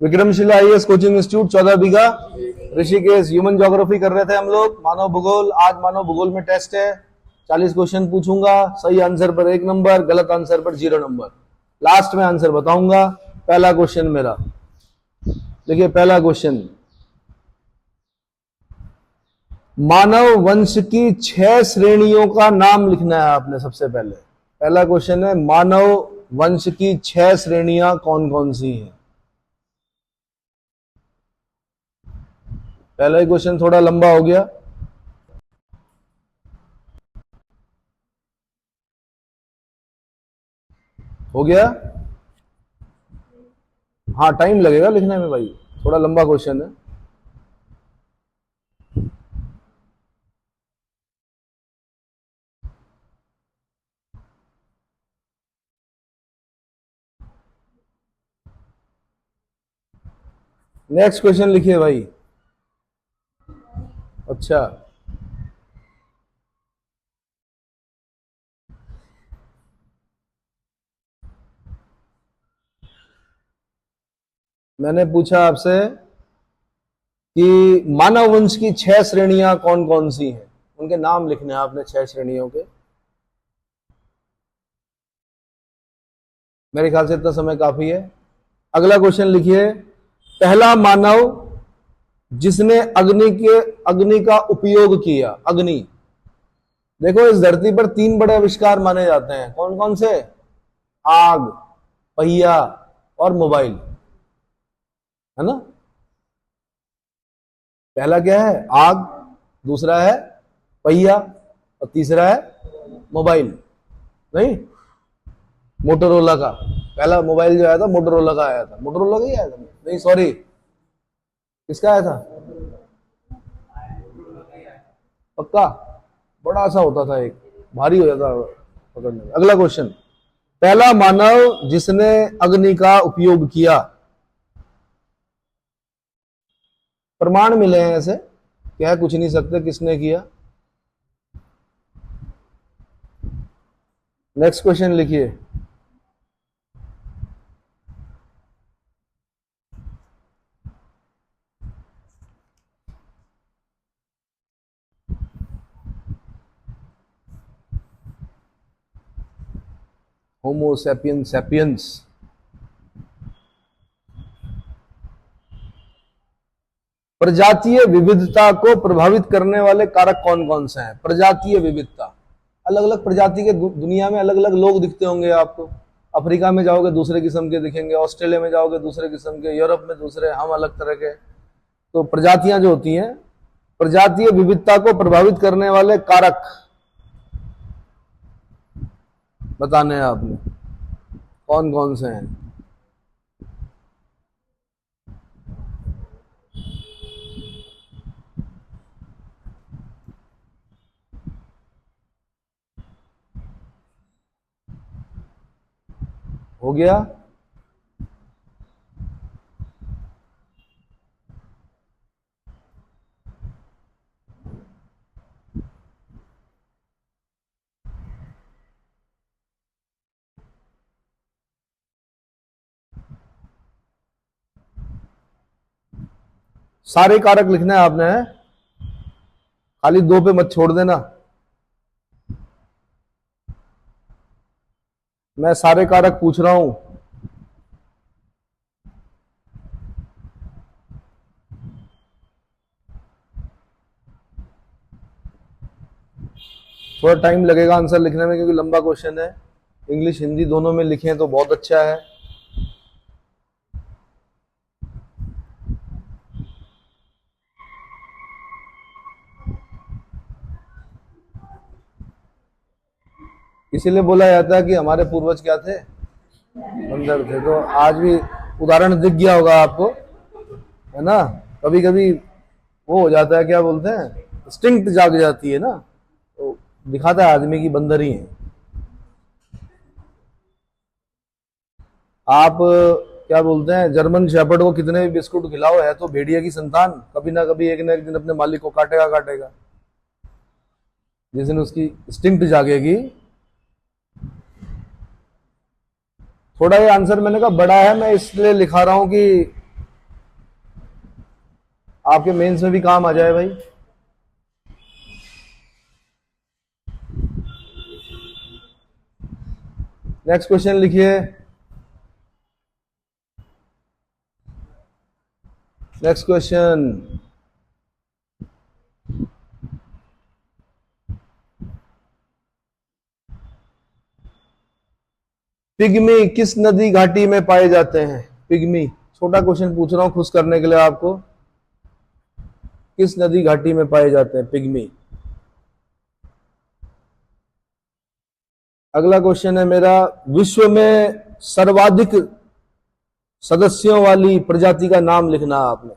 Vikramshila IAS coaching institute 14 बीघा Rishikesh. Human geography कर रहे थे हम लोग, मानव भूगोल। आज मानव भूगोल में टेस्ट है, 40 क्वेश्चन पूछूंगा, सही आंसर पर 1 नंबर, गलत आंसर पर 0 नंबर। लास्ट में आंसर बताऊंगा। पहला क्वेश्चन मेरा, देखिए पहला क्वेश्चन, मानव वंश की 6 श्रेणियों का नाम लिखना है आपने सबसे पहले। पहला क्वेश्चन है, मानव वंश की 6 श्रेणियां कौन कौन सी हैं। पहला ही क्वेश्चन थोड़ा लंबा हो गया। हो गया? हाँ, टाइम लगेगा लिखने में भाई, थोड़ा लंबा क्वेश्चन है। नेक्स्ट क्वेश्चन लिखिए भाई। अच्छा, मैंने पूछा आपसे कि मानव वंश की 6 श्रेणियां कौन कौन सी हैं, उनके नाम लिखने हैं आपने 6 श्रेणियों के। मेरे ख्याल से इतना समय काफी है। अगला क्वेश्चन लिखिए, पहला मानव जिसने अग्नि का उपयोग किया। अग्नि, देखो इस धरती पर 3 बड़े आविष्कार माने जाते हैं, कौन कौन से? आग, पहिया और मोबाइल, है ना। पहला क्या है? आग, दूसरा है पहिया और तीसरा है मोबाइल। नहीं, मोटोरोला का पहला मोबाइल जो आया था मोटोरोला का आया था। मोटोरोला का ही आया था, नहीं सॉरी, किसका आया था? पक्का? बड़ा सा होता था, एक भारी हो जाता पकड़ने में। अगला क्वेश्चन, पहला मानव जिसने अग्नि का उपयोग किया। प्रमाण मिले हैं ऐसे, कह कुछ नहीं सकते किसने किया। नेक्स्ट क्वेश्चन लिखिए, होमो सैपियंस सैपियंस। प्रजातीय विविधता को प्रभावित करने वाले कारक कौन कौन से हैं? प्रजातीय विविधता, अलग अलग प्रजाति के दुनिया में अलग अलग लोग दिखते होंगे आपको। अफ्रीका में जाओगे दूसरे किस्म के दिखेंगे, ऑस्ट्रेलिया में जाओगे दूसरे किस्म के, यूरोप में दूसरे, हम अलग तरह के। तो प्रजातियां जो होती हैं, प्रजातीय विविधता को प्रभावित करने वाले कारक बताने हैं आपने, कौन कौन से हैं। हो गया? सारे कारक लिखना है आपने, खाली 2 पे मत छोड़ देना। मैं सारे कारक पूछ रहा हूं। थोड़ा टाइम लगेगा आंसर लिखने में क्योंकि लंबा क्वेश्चन है। इंग्लिश हिंदी दोनों में लिखें तो बहुत अच्छा है। इसीलिए बोला जाता है कि हमारे पूर्वज क्या थे? बंदर थे। तो आज भी उदाहरण दिख गया होगा आपको, है ना। कभी कभी वो हो जाता है, क्या बोलते हैं, इंस्टिंक्ट जाग जाती है ना, तो दिखाता है आदमी की बंदर ही है। आप क्या बोलते हैं, जर्मन शेपर्ड को कितने भी बिस्कुट खिलाओ, है तो भेड़िया की संतान, कभी ना कभी एक ना एक दिन अपने मालिक को काटेगा काटेगा। जिस दिन उसकी इंस्टिंक्ट जागेगी। थोड़ा ये आंसर मैंने कहा बड़ा है, मैं इसलिए लिखा रहा हूं कि आपके मेंस में भी काम आ जाए भाई। नेक्स्ट क्वेश्चन लिखिए। Next question. पिग्मी किस नदी घाटी में पाए जाते हैं? पिग्मी, छोटा क्वेश्चन पूछ रहा हूं खुश करने के लिए आपको। किस नदी घाटी में पाए जाते हैं पिग्मी? अगला क्वेश्चन है मेरा, विश्व में सर्वाधिक सदस्यों वाली प्रजाति का नाम लिखना है आपने।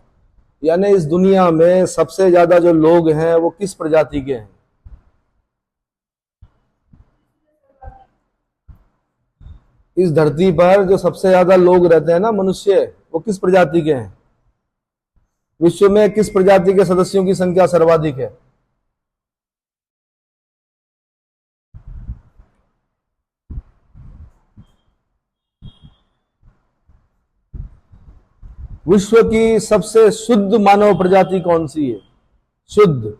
यानी इस दुनिया में सबसे ज्यादा जो लोग हैं वो किस प्रजाति के हैं? इस धरती पर जो सबसे ज्यादा लोग रहते हैं ना, मनुष्य, वो किस प्रजाति के हैं? विश्व में किस प्रजाति के सदस्यों की संख्या सर्वाधिक है? विश्व की सबसे शुद्ध मानव प्रजाति कौन सी है? शुद्ध।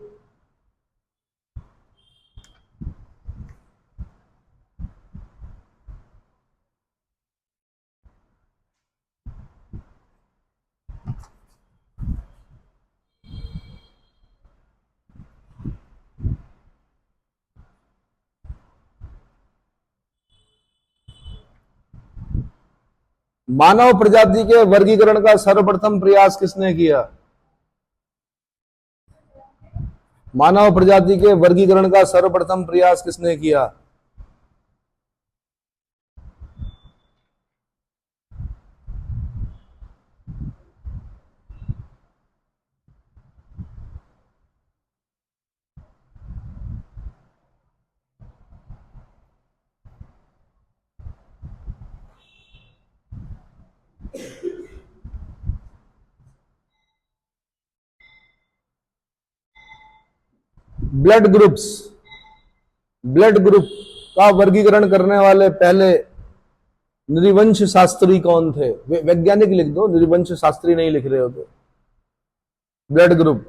मानव प्रजाति के वर्गीकरण का सर्वप्रथम प्रयास किसने किया? मानव प्रजाति के वर्गीकरण का सर्वप्रथम प्रयास किसने किया? ब्लड ग्रुप्स, ब्लड ग्रुप का वर्गीकरण करने वाले पहले नृवंश शास्त्री कौन थे? वैज्ञानिक लिख दो, नृवंश शास्त्री नहीं लिख रहे हो तो। Blood group.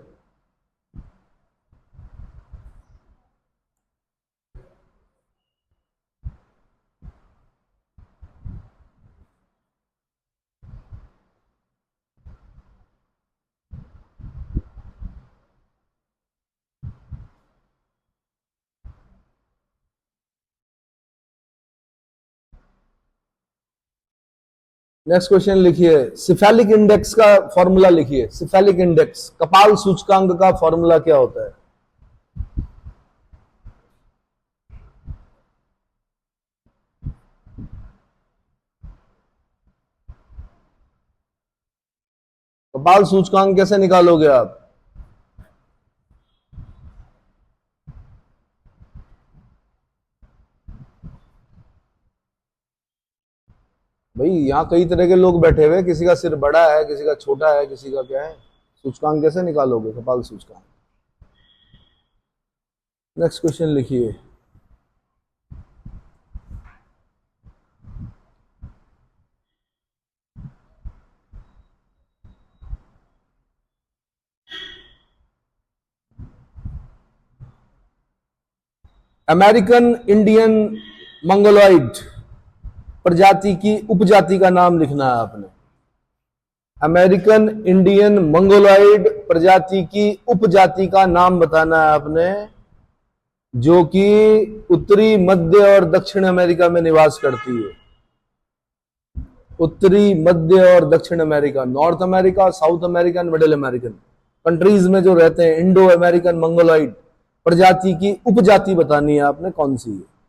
नेक्स्ट क्वेश्चन लिखिए, सिफेलिक इंडेक्स का फॉर्मूला लिखिए। सिफेलिक इंडेक्स, कपाल सूचकांक का फॉर्मूला क्या होता है? कपाल सूचकांक कैसे निकालोगे आप? भाई यहाँ कई तरह के लोग बैठे हुए, किसी का सिर बड़ा है, किसी का छोटा है, किसी का क्या है। सूचकांक कैसे निकालोगे, कपाल सूचकांक? नेक्स्ट क्वेश्चन लिखिए। अमेरिकन इंडियन मंगोलॉइड प्रजाति की उपजाति का नाम लिखना है आपने। अमेरिकन इंडियन मंगोलॉइड प्रजाति की उपजाति का नाम बताना है आपने, जो कि उत्तरी, मध्य और दक्षिण अमेरिका में निवास करती है। उत्तरी, मध्य और दक्षिण America, north America, south American, middle American countries में जो रहते हैं, इंडो अमेरिकन मंगोलॉइड प्रजाति की उपजाति बतानी है आपने, कौन सी है?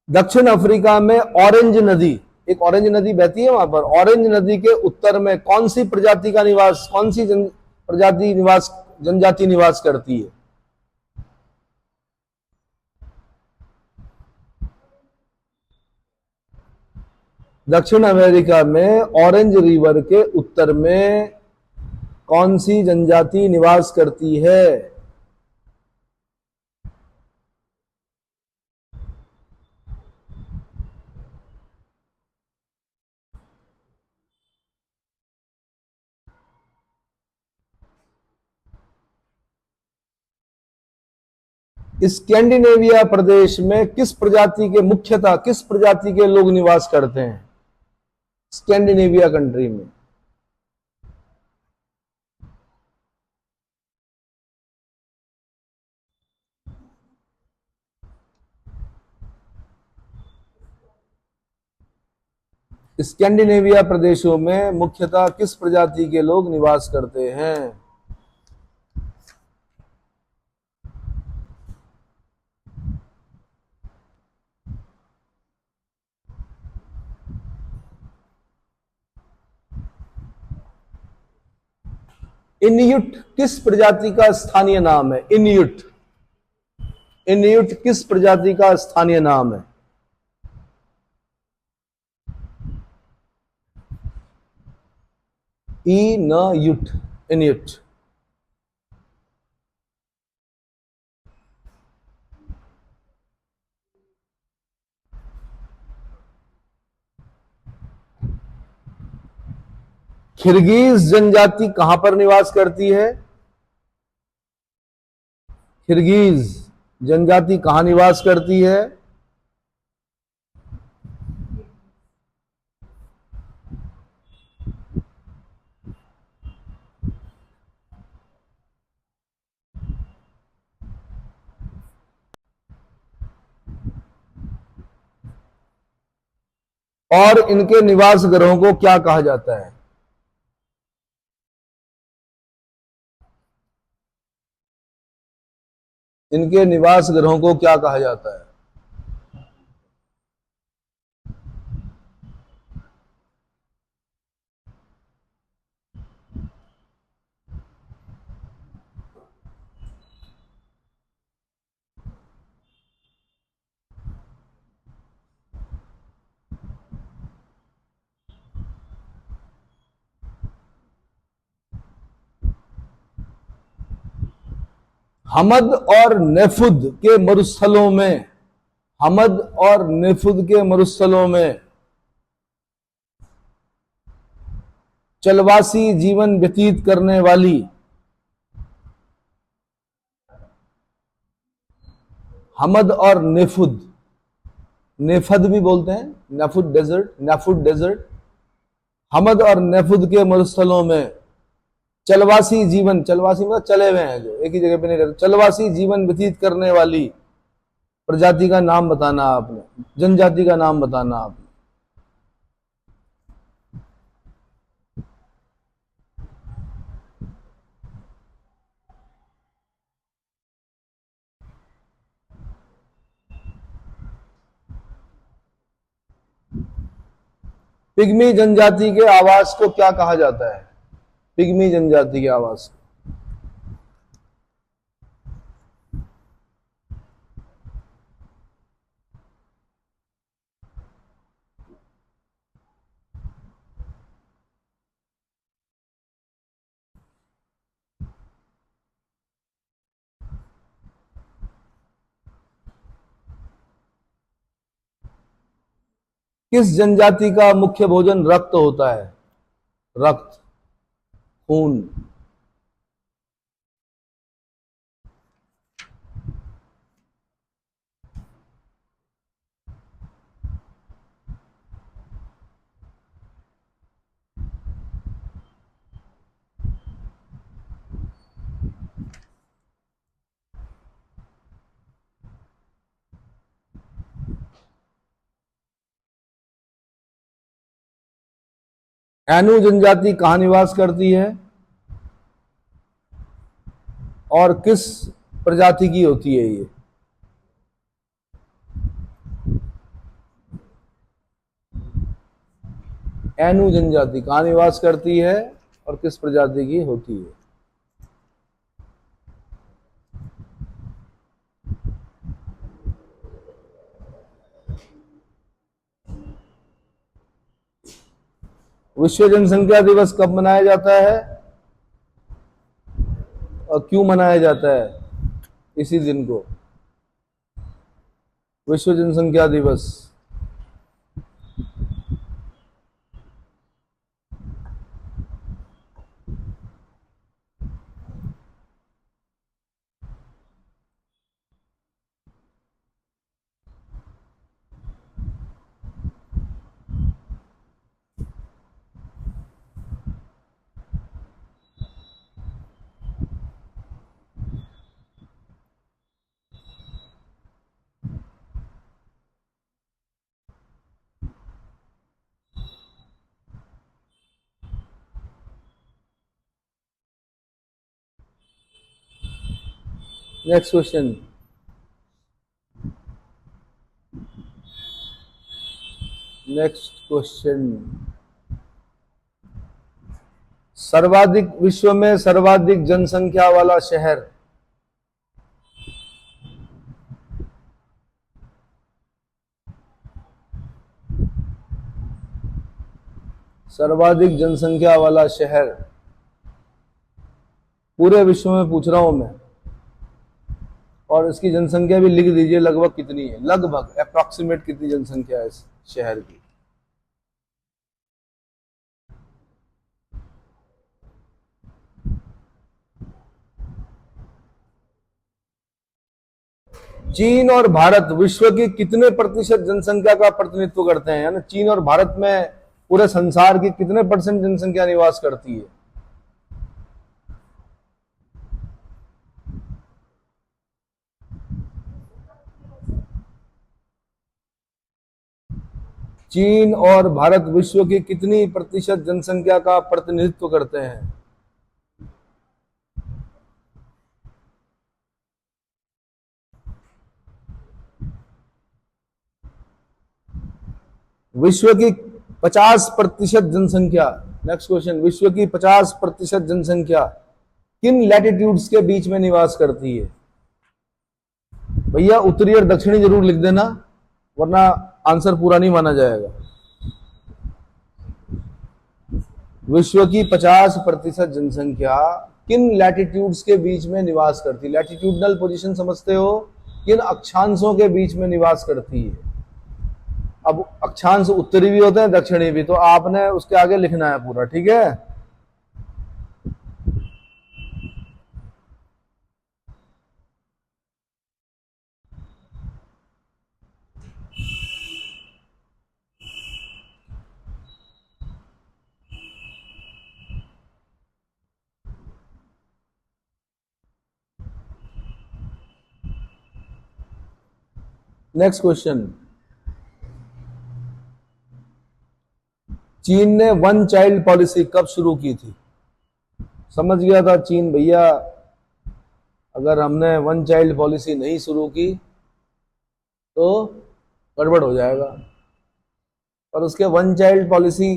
दक्षिण अफ्रीका में ऑरेंज नदी, एक ऑरेंज नदी बहती है वहां पर। ऑरेंज नदी के उत्तर में कौन सी प्रजाति का निवास, कौन सी प्रजाति निवास, जनजाति निवास करती है? दक्षिण अमेरिका में ऑरेंज रिवर के उत्तर में कौन सी जनजाति निवास करती है? स्कैंडिनेविया प्रदेश में मुख्यतः किस प्रजाति के लोग निवास करते हैं? स्कैंडिनेविया कंट्री में स्कैंडिनेविया प्रदेशों में मुख्यतः किस प्रजाति के लोग निवास करते हैं? इन्यूट किस प्रजाति का स्थानीय नाम है? इन्यूट इन्यूट किस प्रजाति का स्थानीय नाम है? इनयुट इन्यूट। किर्गिज जनजाति कहां पर निवास करती है? किर्गिज जनजाति कहां निवास करती है? और इनके निवास गृहों को क्या कहा जाता है? इनके निवास गृहों को क्या कहा जाता है? हमद और नेफुद के मरुस्थलों में हमद और नेफुद के मरुस्थलों में चलवासी जीवन व्यतीत करने वाली हमद और नेफुद, नेफद भी बोलते हैं, नेफुद डेजर्ट, हमद और नेफुद के मरुस्थलों में चलवासी मतलब चले हुए हैं, जो एक ही जगह पे नहीं रहते, चलवासी जीवन व्यतीत करने वाली प्रजाति का नाम बताना आपने, जनजाति का नाम बताना आपने। पिग्मी जनजाति के आवास को क्या कहा जाता है? पिग्मी जनजाति के आवास को किस जनजाति का मुख्य भोजन रक्त होता है? रक्त, खून। एनु जनजाति कहां निवास करती है और किस प्रजाति की होती है ये? एनु जनजाति कहां निवास करती है और किस प्रजाति की होती है? विश्व जनसंख्या दिवस कब मनाया जाता है और क्यों मनाया जाता है इसी दिन को? विश्व जनसंख्या दिवस नेक्स्ट क्वेश्चन, नेक्स्ट क्वेश्चन, सर्वाधिक विश्व में सर्वाधिक जनसंख्या वाला शहर। सर्वाधिक जनसंख्या वाला शहर पूरे विश्व में पूछ रहा हूं मैं, और इसकी जनसंख्या भी लिख दीजिए लगभग कितनी है, लगभग अप्रॉक्सीमेट कितनी जनसंख्या है इस शहर की। चीन और भारत विश्व की कितने प्रतिशत जनसंख्या का प्रतिनिधित्व करते हैं, यानी चीन और भारत में पूरे संसार की कितने परसेंट जनसंख्या निवास करती है। चीन और भारत विश्व की कितनी प्रतिशत जनसंख्या का प्रतिनिधित्व करते हैं। विश्व की 50% जनसंख्या, नेक्स्ट क्वेश्चन, विश्व की 50% जनसंख्या किन लैटिट्यूड्स के बीच में निवास करती है। भैया उत्तरी और दक्षिणी जरूर लिख देना, वरना आंसर पूरा नहीं माना जाएगा। विश्व की 50% जनसंख्या किन लैटिट्यूड्स के बीच में निवास करती है। लैटिट्यूडनल पोजीशन समझते हो, किन अक्षांशों के बीच में निवास करती है। अब अक्षांश उत्तरी भी होते हैं दक्षिणी भी, तो आपने उसके आगे लिखना है पूरा, ठीक है। नेक्स्ट क्वेश्चन, चीन ने वन चाइल्ड पॉलिसी कब शुरू की थी। समझ गया था चीन भैया, अगर हमने वन चाइल्ड पॉलिसी नहीं शुरू की तो गड़बड़ हो जाएगा। और उसके वन चाइल्ड पॉलिसी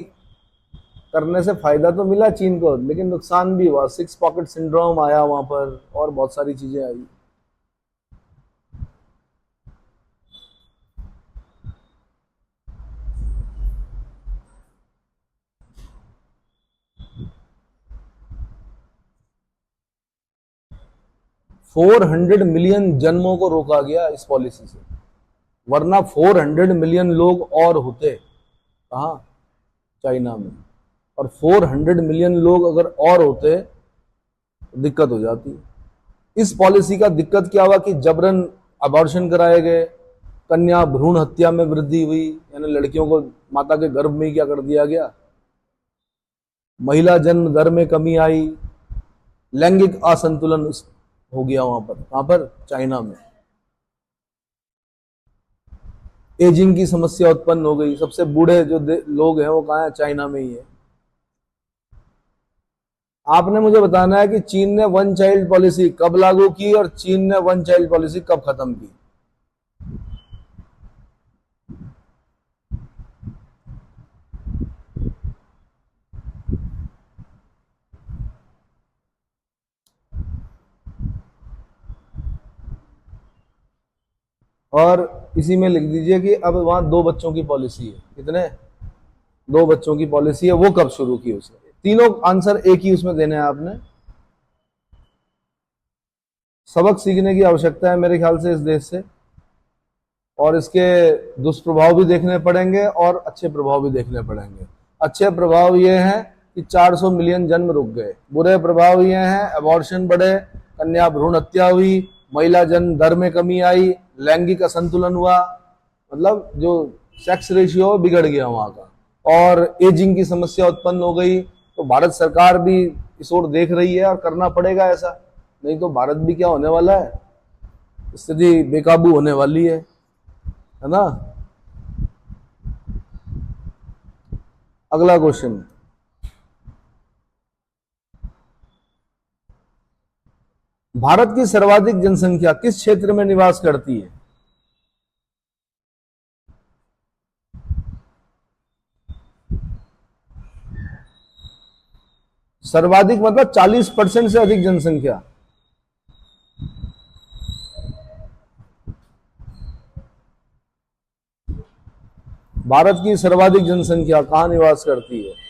करने से फायदा तो मिला चीन को, लेकिन नुकसान भी हुआ। 6 पॉकेट सिंड्रोम आया वहां पर, और बहुत सारी चीजें आई। $400 मिलियन जन्मों को रोका गया इस पॉलिसी से, वरना 400 मिलियन लोग और होते कहा, चाइना में, और 400 मिलियन लोग अगर और होते तो दिक्कत हो जाती। इस पॉलिसी का दिक्कत क्या हुआ कि जबरन अबॉर्शन कराए गए, कन्या भ्रूण हत्या में वृद्धि हुई, यानी लड़कियों को माता के गर्भ में क्या कर दिया गया, महिला जन्म दर में कमी आई, लैंगिक असंतुलन हो गया वहां पर चाइना में, एजिंग की समस्या उत्पन्न हो गई। सबसे बूढ़े जो लोग हैं वो कहाँ है, चाइना में ही है। आपने मुझे बताना है कि चीन ने वन चाइल्ड पॉलिसी कब लागू की और चीन ने वन चाइल्ड पॉलिसी कब खत्म की। और इसी में लिख दीजिए कि अब वहां 2 बच्चों की पॉलिसी है। कितने, 2 बच्चों की पॉलिसी है, वो कब शुरू की उसने। तीनों आंसर एक ही उसमें देने हैं आपने। सबक सीखने की आवश्यकता है मेरे ख्याल से इस देश से, और इसके दुष्प्रभाव भी देखने पड़ेंगे और अच्छे प्रभाव भी देखने पड़ेंगे। अच्छे प्रभाव ये हैं कि 400 मिलियन जन्म रुक गए। बुरे प्रभाव ये हैं, अबॉर्शन बढ़े, कन्या भ्रूण हत्या हुई, महिला जन्म दर में कमी आई, लैंगिक असंतुलन हुआ, मतलब जो सेक्स रेशियो बिगड़ गया वहां का, और एजिंग की समस्या उत्पन्न हो गई। तो भारत सरकार भी इस ओर देख रही है और करना पड़ेगा ऐसा, नहीं तो भारत भी क्या होने वाला है, स्थिति बेकाबू होने वाली है ना। अगला क्वेश्चन, भारत की सर्वाधिक जनसंख्या किस क्षेत्र में निवास करती है? सर्वाधिक मतलब 40% से अधिक जनसंख्या। भारत की सर्वाधिक जनसंख्या कहां निवास करती है?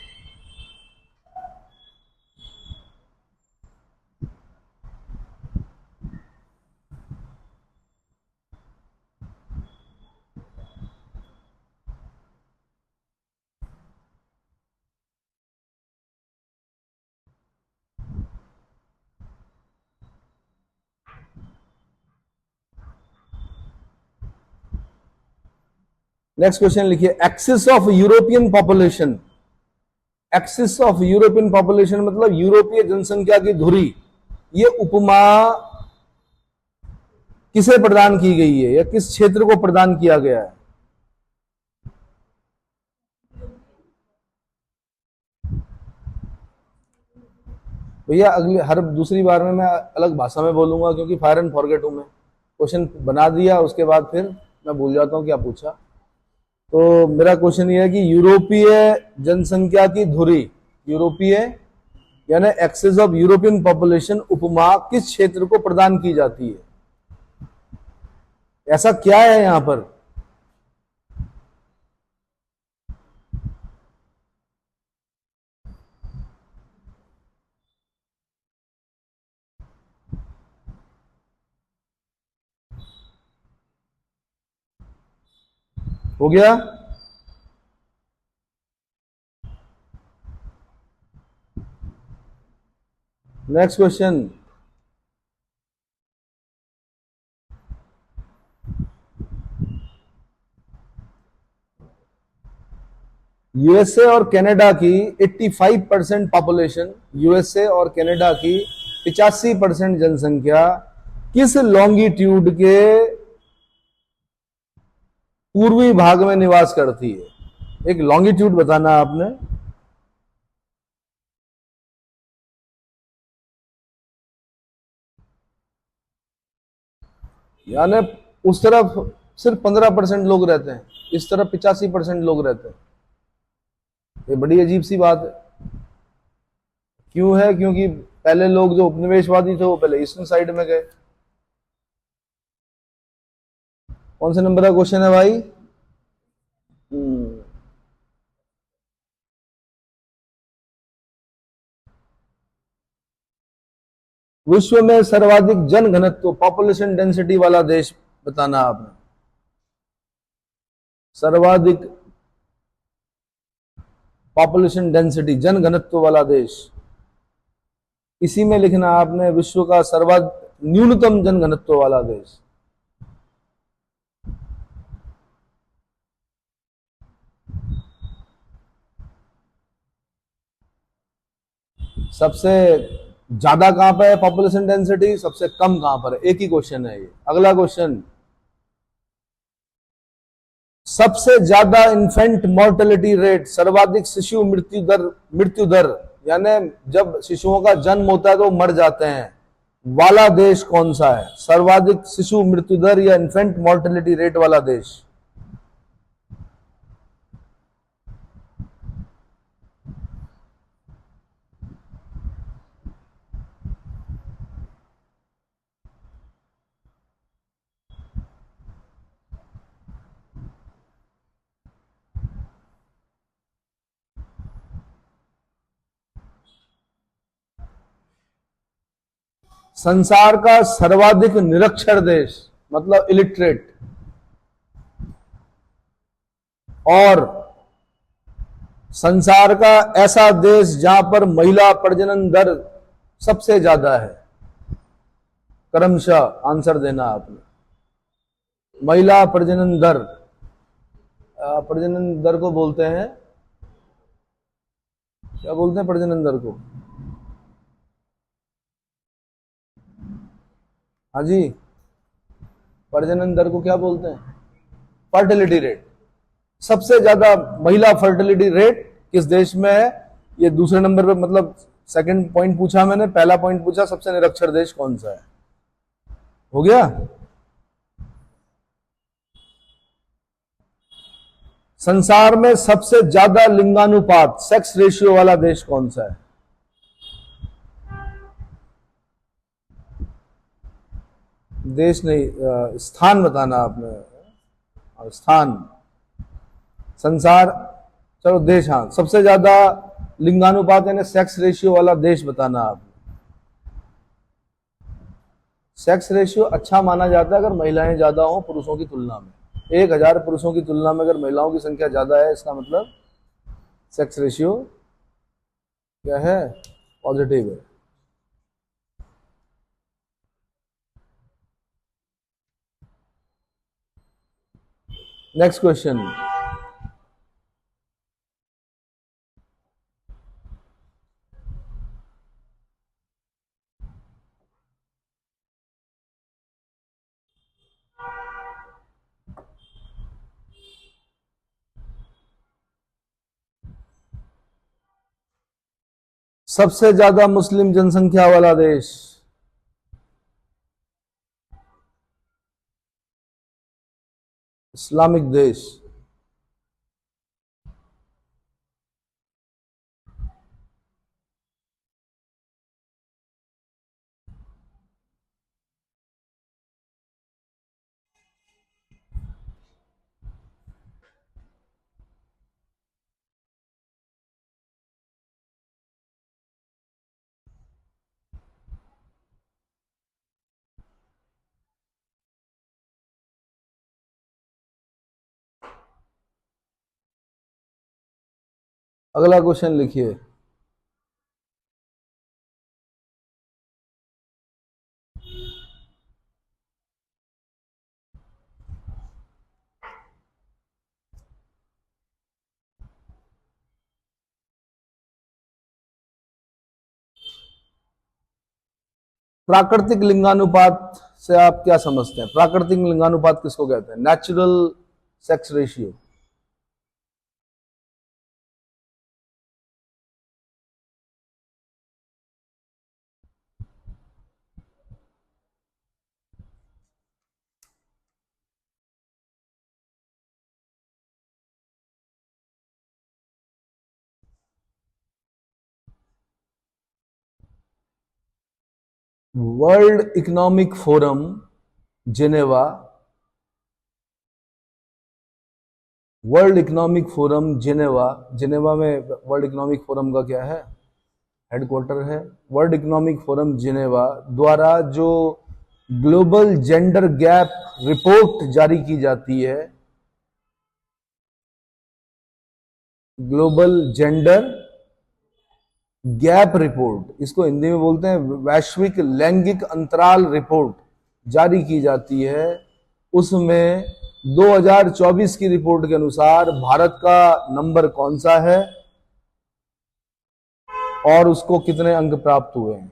नेक्स्ट क्वेश्चन लिखिए, axis of European population. Axis of European population मतलब यूरोपीय जनसंख्या की धुरी, ये उपमा किसे प्रदान की गई है या किस क्षेत्र को प्रदान किया गया है? भैया अगली हर दूसरी बार में मैं अलग भाषा में बोलूंगा, क्योंकि फायर एंड फॉरगेट हूं मैं। क्वेश्चन बना दिया उसके बाद फिर मैं भूल जाता हूं क्या पूछा। तो मेरा क्वेश्चन ये है कि यूरोपीय जनसंख्या की धुरी, यूरोपीय यानी एक्सेस ऑफ यूरोपियन पॉपुलेशन उपमा किस क्षेत्र को प्रदान की जाती है? ऐसा क्या है यहां पर? हो गया? नेक्स्ट क्वेश्चन, यूएसए और कनाडा की 85% पॉपुलेशन, यूएसए और कनाडा की 85% जनसंख्या किस लॉन्गिट्यूड के पूर्वी भाग में निवास करती है? एक लॉन्गिट्यूड बताना आपने। यानी उस तरफ सिर्फ 15% लोग रहते हैं, इस तरफ 85% लोग रहते हैं। ये बड़ी अजीब सी बात है। क्यों है? क्योंकि पहले लोग जो उपनिवेशवादी थे वो पहले ईस्टर्न साइड में गए। कौन से नंबर का क्वेश्चन है भाई? विश्व में सर्वाधिक जन घनत्व, पॉपुलेशन डेंसिटी वाला देश बताना आपने। सर्वाधिक पॉपुलेशन डेंसिटी, जन घनत्व वाला देश, इसी में लिखना आपने विश्व का सर्वाधिक न्यूनतम जन घनत्व वाला देश। सबसे ज्यादा कहां पर है पॉपुलेशन डेंसिटी, सबसे कम कहां पर है? एक ही क्वेश्चन है ये। अगला क्वेश्चन, सबसे ज्यादा इन्फेंट मोर्टेलिटी रेट, सर्वाधिक शिशु मृत्यु दर यानी जब शिशुओं का जन्म होता है तो मर जाते हैं वाला देश कौन सा है? सर्वाधिक शिशु मृत्यु दर या इन्फेंट मोर्टेलिटी रेट वाला देश। संसार का सर्वाधिक निरक्षर देश मतलब इलिटरेट, और संसार का ऐसा देश जहां पर महिला प्रजनन दर सबसे ज्यादा है। क्रमशः आंसर देना आपने। महिला प्रजनन दर, प्रजनन दर को बोलते हैं क्या? बोलते हैं प्रजनन दर को? हाँ जी, प्रजनन दर को क्या बोलते हैं? Fertility rate. सबसे ज्यादा महिला फर्टिलिटी रेट किस देश में है? ये दूसरे नंबर पे, मतलब सेकंड पॉइंट पूछा मैंने, पहला पॉइंट पूछा सबसे निरक्षर देश कौन सा है। हो गया। संसार में सबसे ज्यादा लिंगानुपात सेक्स रेशियो वाला देश कौन सा है? देश नहीं, स्थान बताना आपने। स्थान, संसार, चलो देश, हाँ सबसे ज्यादा लिंगानुपात यानी सेक्स रेशियो वाला देश बताना आप। सेक्स रेशियो अच्छा माना जाता है अगर महिलाएं ज्यादा हो पुरुषों की तुलना में। 1000 पुरुषों की तुलना में अगर महिलाओं की संख्या ज्यादा है, इसका मतलब सेक्स रेशियो क्या है? पॉजिटिव है। Next question. सबसे ज्यादा मुस्लिम जनसंख्या वाला देश? इस्लामिक देश। अगला क्वेश्चन लिखिए। प्राकृतिक लिंगानुपात से आप क्या समझते हैं? प्राकृतिक लिंगानुपात किसको कहते हैं? Natural sex ratio. World economic forum Geneva, world economic forum Geneva, Geneva में वर्ल्ड इकोनॉमिक फोरम का क्या है? हेडक्वार्टर है। वर्ल्ड इकोनॉमिक फोरम जिनेवा द्वारा जो ग्लोबल जेंडर गैप रिपोर्ट जारी की जाती है, ग्लोबल जेंडर गैप रिपोर्ट, इसको हिंदी में बोलते हैं वैश्विक लैंगिक अंतराल रिपोर्ट, जारी की जाती है। उसमें 2024 की रिपोर्ट के अनुसार भारत का नंबर कौन सा है और उसको कितने अंक प्राप्त हुए हैं?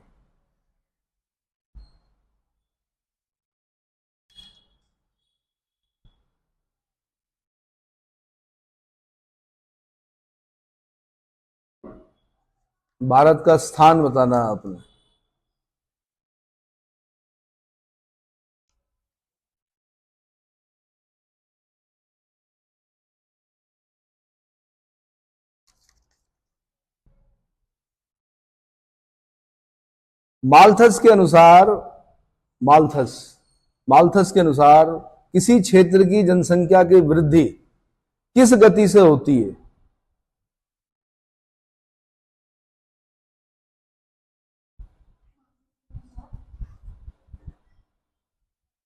भारत का स्थान बताना है आपने। माल्थस के अनुसार, माल्थस माल्थस के अनुसार किसी क्षेत्र की जनसंख्या की वृद्धि किस गति से होती है?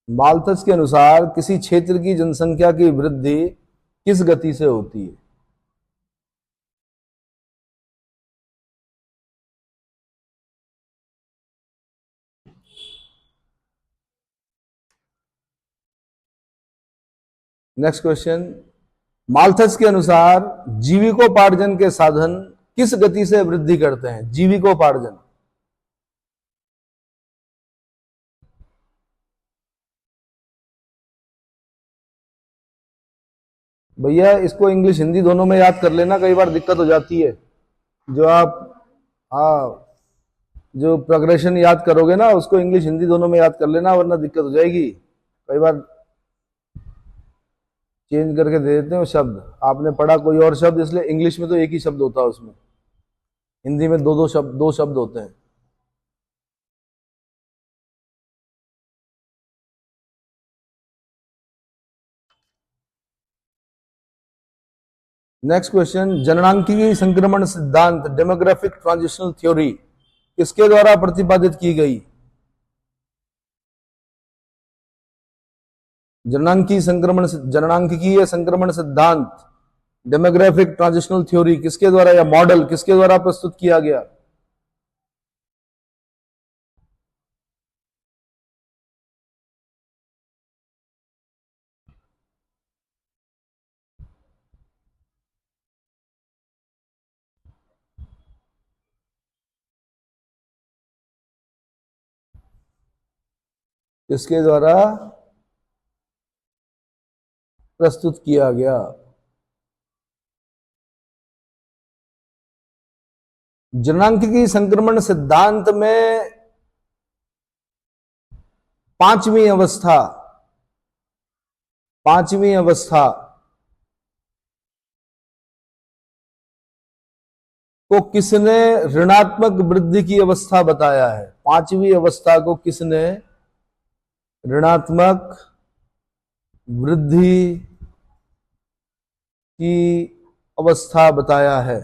माल्थस के अनुसार किसी क्षेत्र की जनसंख्या की वृद्धि किस गति से होती है? Next question. माल्थस के अनुसार जीविकोपार्जन के साधन किस गति से वृद्धि करते हैं? जीविकोपार्जन। भैया इसको इंग्लिश हिंदी दोनों में याद कर लेना, कई बार दिक्कत हो जाती है। जो आप, हाँ जो प्रोग्रेशन याद करोगे ना उसको इंग्लिश हिंदी दोनों में याद कर लेना, वरना दिक्कत हो जाएगी। कई बार चेंज करके दे देते हैं वो शब्द, आपने पढ़ा कोई और शब्द, इसलिए इंग्लिश में तो एक ही शब्द होता है उसमें, हिंदी में दो शब्द होते हैं। नेक्स्ट क्वेश्चन, जननांकीय संक्रमण सिद्धांत डेमोग्राफिक ट्रांजिशनल थ्योरी किसके द्वारा प्रतिपादित की गई? जननांकीय संक्रमण सिद्धांत डेमोग्राफिक ट्रांजिशनल थ्योरी किसके द्वारा या मॉडल किसके द्वारा प्रस्तुत किया गया? किसके द्वारा प्रस्तुत किया गया? जननांकीय संक्रमण सिद्धांत में पांचवी अवस्था को किसने ऋणात्मक वृद्धि की अवस्था बताया है? पांचवी अवस्था को किसने ऋणात्मक वृद्धि की अवस्था बताया है?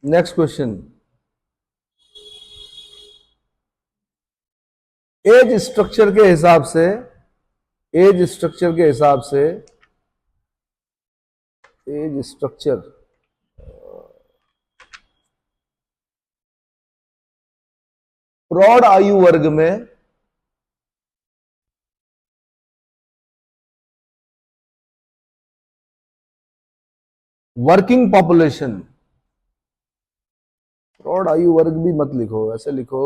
नेक्स्ट क्वेश्चन, एज स्ट्रक्चर के हिसाब से एज स्ट्रक्चर प्रौढ़ आयु वर्ग में वर्किंग पॉपुलेशन, प्रौढ़ आयु वर्ग भी मत लिखो, ऐसे लिखो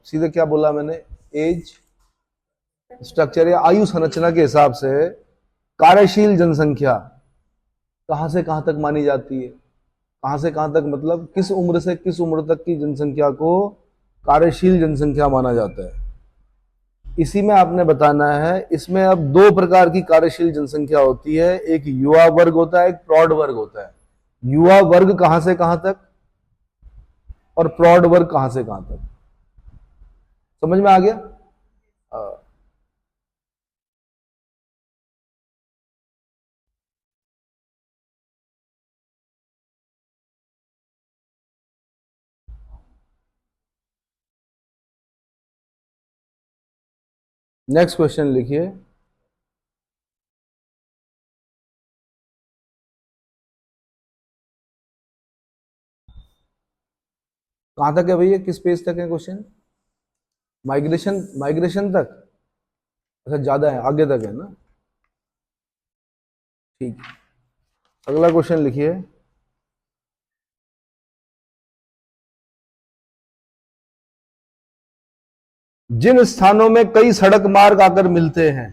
सीधे क्या बोला मैंने, एज स्ट्रक्चर या आयु संरचना के हिसाब से कार्यशील जनसंख्या कहां से कहां तक मानी जाती है? कहां से कहां तक मतलब किस उम्र से किस उम्र तक की जनसंख्या को कार्यशील जनसंख्या माना जाता है? इसी में आपने बताना है। इसमें अब दो प्रकार की कार्यशील जनसंख्या होती है, एक युवा वर्ग होता है, एक प्रौढ़ वर्ग होता है। युवा वर्ग कहां से कहां तक और प्रौढ़ वर्ग कहां से कहां तक, समझ में आ गया? नेक्स्ट क्वेश्चन लिखिए, कहां तक है भैया, किस पेज तक है क्वेश्चन? माइग्रेशन तक? अच्छा ज्यादा है, आगे तक है ना, ठीक। अगला क्वेश्चन लिखिए, जिन स्थानों में कई सड़क मार्ग आकर मिलते हैं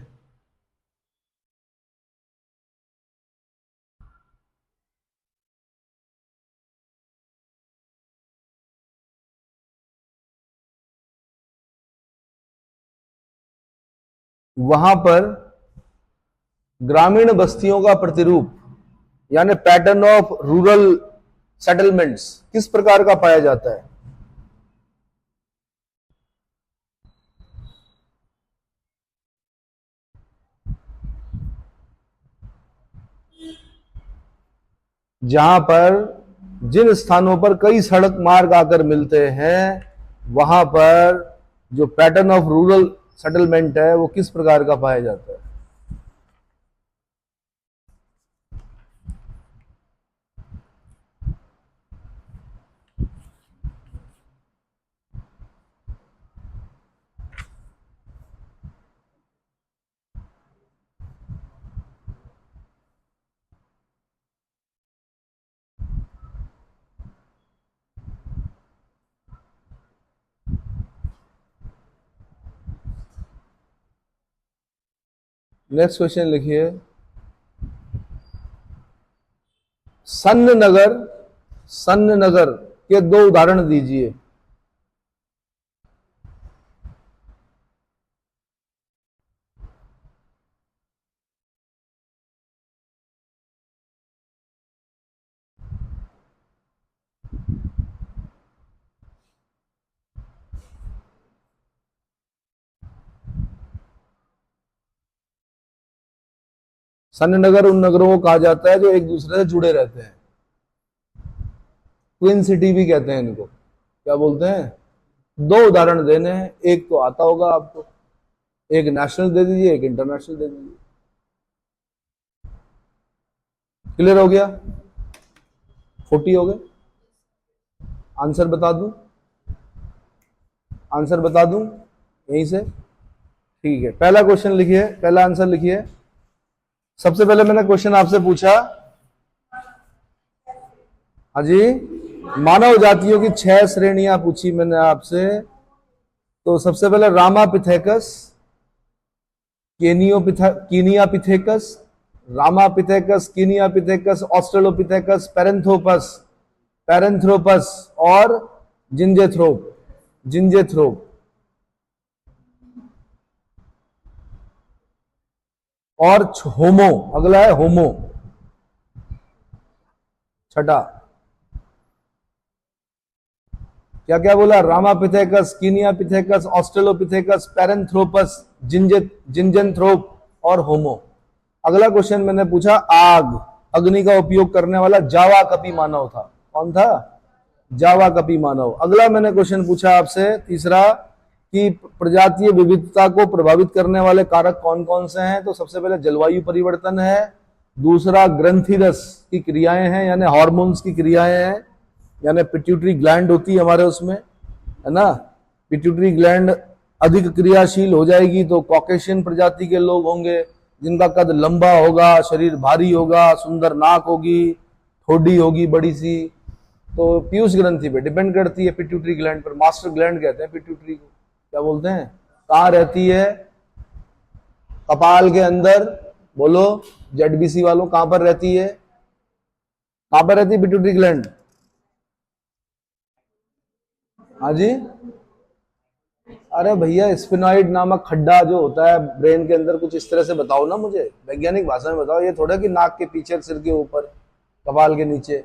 वहां पर ग्रामीण बस्तियों का प्रतिरूप यानी पैटर्न ऑफ रूरल सेटलमेंट्स किस प्रकार का पाया जाता है? जहां पर जिन स्थानों पर कई सड़क मार्ग आकर मिलते हैं वहां पर जो पैटर्न ऑफ रूरल सेटलमेंट है वो किस प्रकार का पाया जाता है? नेक्स्ट क्वेश्चन लिखिए, सन्न नगर, सन्न नगर के दो उदाहरण दीजिए। सन्न नगर उन नगरों को कहा जाता है जो एक दूसरे से जुड़े रहते हैं। ट्विन सिटी भी कहते हैं इनको। क्या बोलते हैं? दो उदाहरण देने हैं, एक तो आता होगा आपको, एक नेशनल दे दीजिए, एक इंटरनेशनल दे दीजिए। क्लियर हो गया? 40 हो गए। आंसर बता दूं? आंसर बता दूं यहीं से? ठीक है, पहला क्वेश्चन लिखिए, पहला आंसर लिखिए। सबसे पहले मैंने क्वेश्चन आपसे पूछा, हाँ जी, मानव जातियों की 6 श्रेणियां पूछी मैंने आपसे। तो सबसे पहले रामापिथेकस, कीनियापिथेकस, रामापिथेकस, कीनियापिथेकस, ऑस्ट्रेलोपिथेकस, पेरेंथ्रोपस, पेरेंथ्रोपस और जिंजेथ्रोप, जिंजेथ्रोप। और होमो, अगला है होमो, छठा। क्या क्या बोला? रामापिथेकस, कीनियापिथेकस, ऑस्ट्रेलोपिथेकस, पेरेंथ्रोपस, जिंजेंथ्रोप और होमो। अगला क्वेश्चन मैंने पूछा, आग, अग्नि का उपयोग करने वाला जावा कपी मानव था। कौन था? जावा कपी मानव। अगला मैंने क्वेश्चन पूछा आपसे, तीसरा, कि प्रजातीय विविधता को प्रभावित करने वाले कारक कौन कौन से हैं? तो सबसे पहले जलवायु परिवर्तन है, दूसरा ग्रंथिरस की क्रियाएं हैं, यानी हार्मोन्स की क्रियाएं हैं, यानी पिट्यूटरी ग्लैंड होती है हमारे उसमें, है ना। पिट्यूटरी ग्लैंड अधिक क्रियाशील हो जाएगी तो कॉकेशियन प्रजाति के लोग होंगे, जिनका कद लंबा होगा, शरीर भारी होगा, सुंदर नाक होगी, ठोडी होगी बड़ी सी। तो पीयूष ग्रंथि पे डिपेंड करती है, पिट्यूटरी ग्लैंड पर। मास्टर ग्लैंड कहते हैं पिट्यूटरी को। क्या बोलते हैं? कहां रहती है? कपाल के अंदर। बोलो जेडबीसी वालों, कहां पर रहती है? कहां पर रहती है पिट्यूटरी ग्लैंड? हाँ जी, अरे भैया स्फिनॉइड नामक खड्डा जो होता है ब्रेन के अंदर, कुछ इस तरह से बताओ ना मुझे, वैज्ञानिक भाषा में बताओ। ये थोड़ा कि नाक के पीछे, सिर के ऊपर, कपाल के नीचे।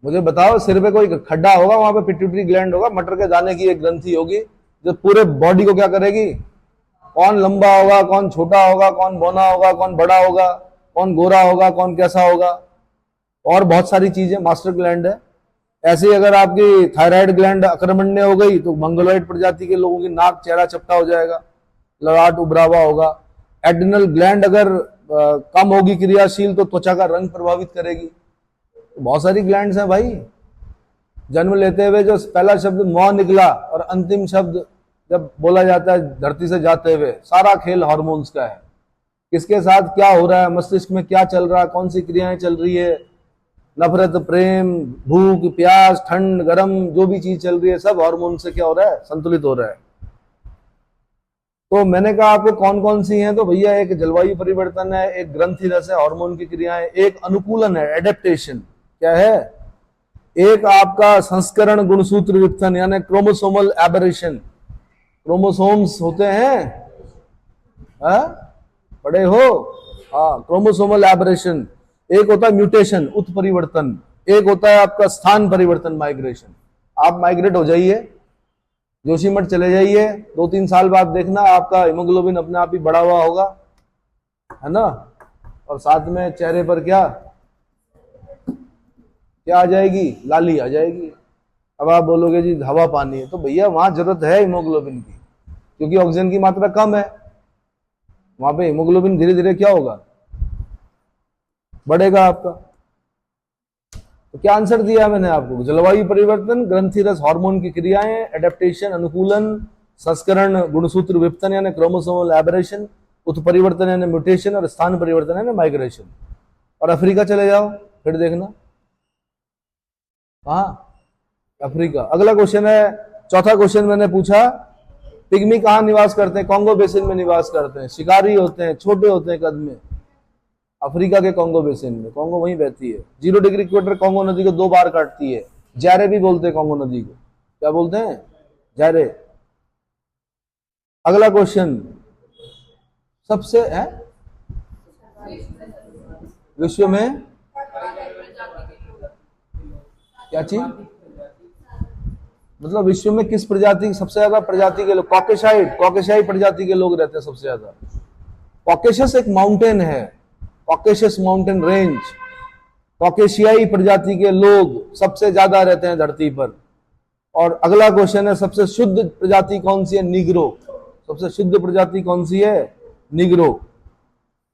मुझे बताओ, सिर पे कोई खड्डा होगा, वहां पे पिट्यूटरी ग्लैंड होगा, मटर के दाने की एक ग्रंथि होगी जो पूरे बॉडी को क्या करेगी? कौन लंबा होगा, कौन छोटा होगा, कौन बौना होगा, कौन बड़ा होगा, कौन गोरा होगा, कौन कैसा होगा, और बहुत सारी चीजें मास्टर ग्लैंड है। ऐसे ही अगर आपकी थायराइड ग्लैंड अक्रमण्य हो गई तो मंगोलॉइड प्रजाति के लोगों की नाक, चेहरा चपटा हो जाएगा, ललाट उभरा हुआ होगा। एड्रिनल ग्लैंड अगर कम होगी क्रियाशील तो त्वचा का रंग प्रभावित करेगी। तो बहुत सारी ग्लैंड्स हैं भाई। जन्म लेते हुए जो पहला शब्द मौ निकला और अंतिम शब्द जब बोला जाता है धरती से जाते हुए, सारा खेल हार्मोन्स का है। किसके साथ क्या हो रहा है, मस्तिष्क में क्या चल रहा है, कौन सी क्रियाएं चल रही है, नफरत, प्रेम, भूख, प्यास, ठंड, गर्म, जो भी चीज चल रही है, सब हार्मोन से क्या हो रहा है? संतुलित हो रहा है। तो मैंने कहा आपको कौन कौन सी हैं, तो भैया एक जलवायु परिवर्तन है, एक ग्रंथिरस है, हार्मोन की क्रियाएं, एक अनुकूलन है, एडेप्टेशन। क्या है? एक आपका संस्करण गुणसूत्र विघटन, यानी क्रोमोसोमल एबरेशन। क्रोमोसोम्स होते हैं, पढ़े हो? हाँ, क्रोमोसोमल एबरेशन। एक होता है म्यूटेशन, उत्परिवर्तन। एक होता है आपका स्थान परिवर्तन, माइग्रेशन। आप माइग्रेट हो जाइए, जोशीमठ चले जाइए, 2-3 साल बाद देखना आपका हीमोग्लोबिन अपने आप ही बढ़ा हुआ होगा, है ना। और साथ में चेहरे पर क्या क्या आ जाएगी? लाली आ जाएगी। अब आप बोलोगे जी हवा पानी है, तो भैया वहां जरूरत है हीमोग्लोबिन की, क्योंकि ऑक्सीजन की मात्रा कम है। वहां पे हीमोग्लोबिन धीरे धीरे क्या होगा? बढ़ेगा आपका। तो क्या आंसर दिया मैंने आपको? जलवायु परिवर्तन, ग्रंथिरस, हार्मोन की क्रियाएं, एडेप्टेशन, अनुकूलन, संस्करण गुणसूत्र विघटन यानी क्रोमोसोमल एबरेशन, उत्परिवर्तन यानी म्यूटेशन, और स्थान परिवर्तन यानी माइग्रेशन। और अफ्रीका चले जाओ, फिर देखना कहां? अफ्रीका। अगला क्वेश्चन है, चौथा क्वेश्चन मैंने पूछा पिग्मी कहाँ निवास करते हैं? कॉन्गो बेसिन में निवास करते हैं, शिकारी होते हैं, छोटे होते हैं कद में। अफ्रीका के कॉन्गो बेसिन में, कॉन्गो वहीं बहती है। 0 डिग्री इक्वेटर कॉन्गो नदी को 2 बार काटती है। जायरे भी बोलते हैं कॉन्गो नदी को, क्या बोलते हैं? जायरे। अगला क्वेश्चन, सबसे है विश्व में क्या चीज, मतलब विश्व में किस प्रजाति, सबसे ज्यादा प्रजाति के लोग? कॉकेशाई प्रजाति के लोग रहते हैं सबसे ज्यादा। कॉकेशस एक माउंटेन है, कॉकेशस माउंटेन रेंज, कॉकेशियाई प्रजाति के लोग सबसे ज्यादा रहते हैं धरती पर। और अगला क्वेश्चन है, सबसे शुद्ध प्रजाति कौन सी है? निग्रो। सबसे शुद्ध प्रजाति कौन सी है? निग्रो।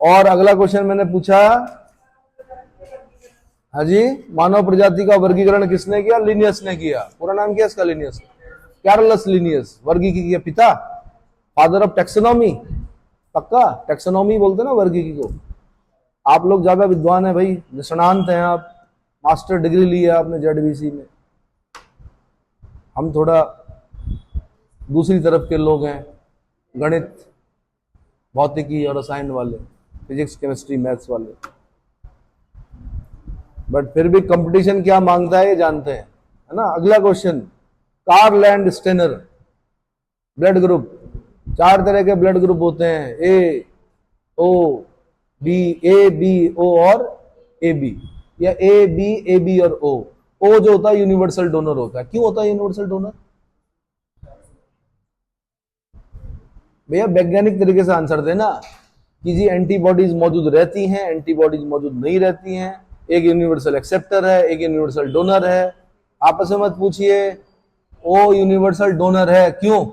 और अगला क्वेश्चन मैंने पूछा, हाँ जी, मानव प्रजाति का वर्गीकरण किसने किया? लिनियस ने किया। पूरा नाम क्या इसका? Linnaeus, Carolus Linnaeus. वर्गीकी के पिता, फादर ऑफ टैक्सोनॉमी। पक्का टैक्सोनॉमी बोलते ना वर्गीकी को। आप लोग ज्यादा विद्वान है भाई, निष्णांत हैं आप, मास्टर डिग्री ली है आपने जेडबीसी में। हम थोड़ा दूसरी तरफ के लोग हैं, गणित, भौतिकी और रसायन वाले, फिजिक्स, केमिस्ट्री, मैथ्स वाले। बट फिर भी कंपटीशन क्या मांगता है ये जानते हैं, है ना। अगला question, Karl and Steiner, blood group. 4 तरह के ब्लड ग्रुप होते हैं, ए O B, A B O और ए बी, या ए बी और ओ। ओ जो होता है यूनिवर्सल डोनर होता है। क्यों होता है यूनिवर्सल डोनर? भैया वैज्ञानिक तरीके से आंसर देना कि जी एंटीबॉडीज मौजूद रहती हैं, एंटीबॉडीज मौजूद नहीं रहती हैं, एक यूनिवर्सल एक्सेप्टर है, एक यूनिवर्सल डोनर है। आपस में मत पूछिए ओ यूनिवर्सल डोनर है क्यों,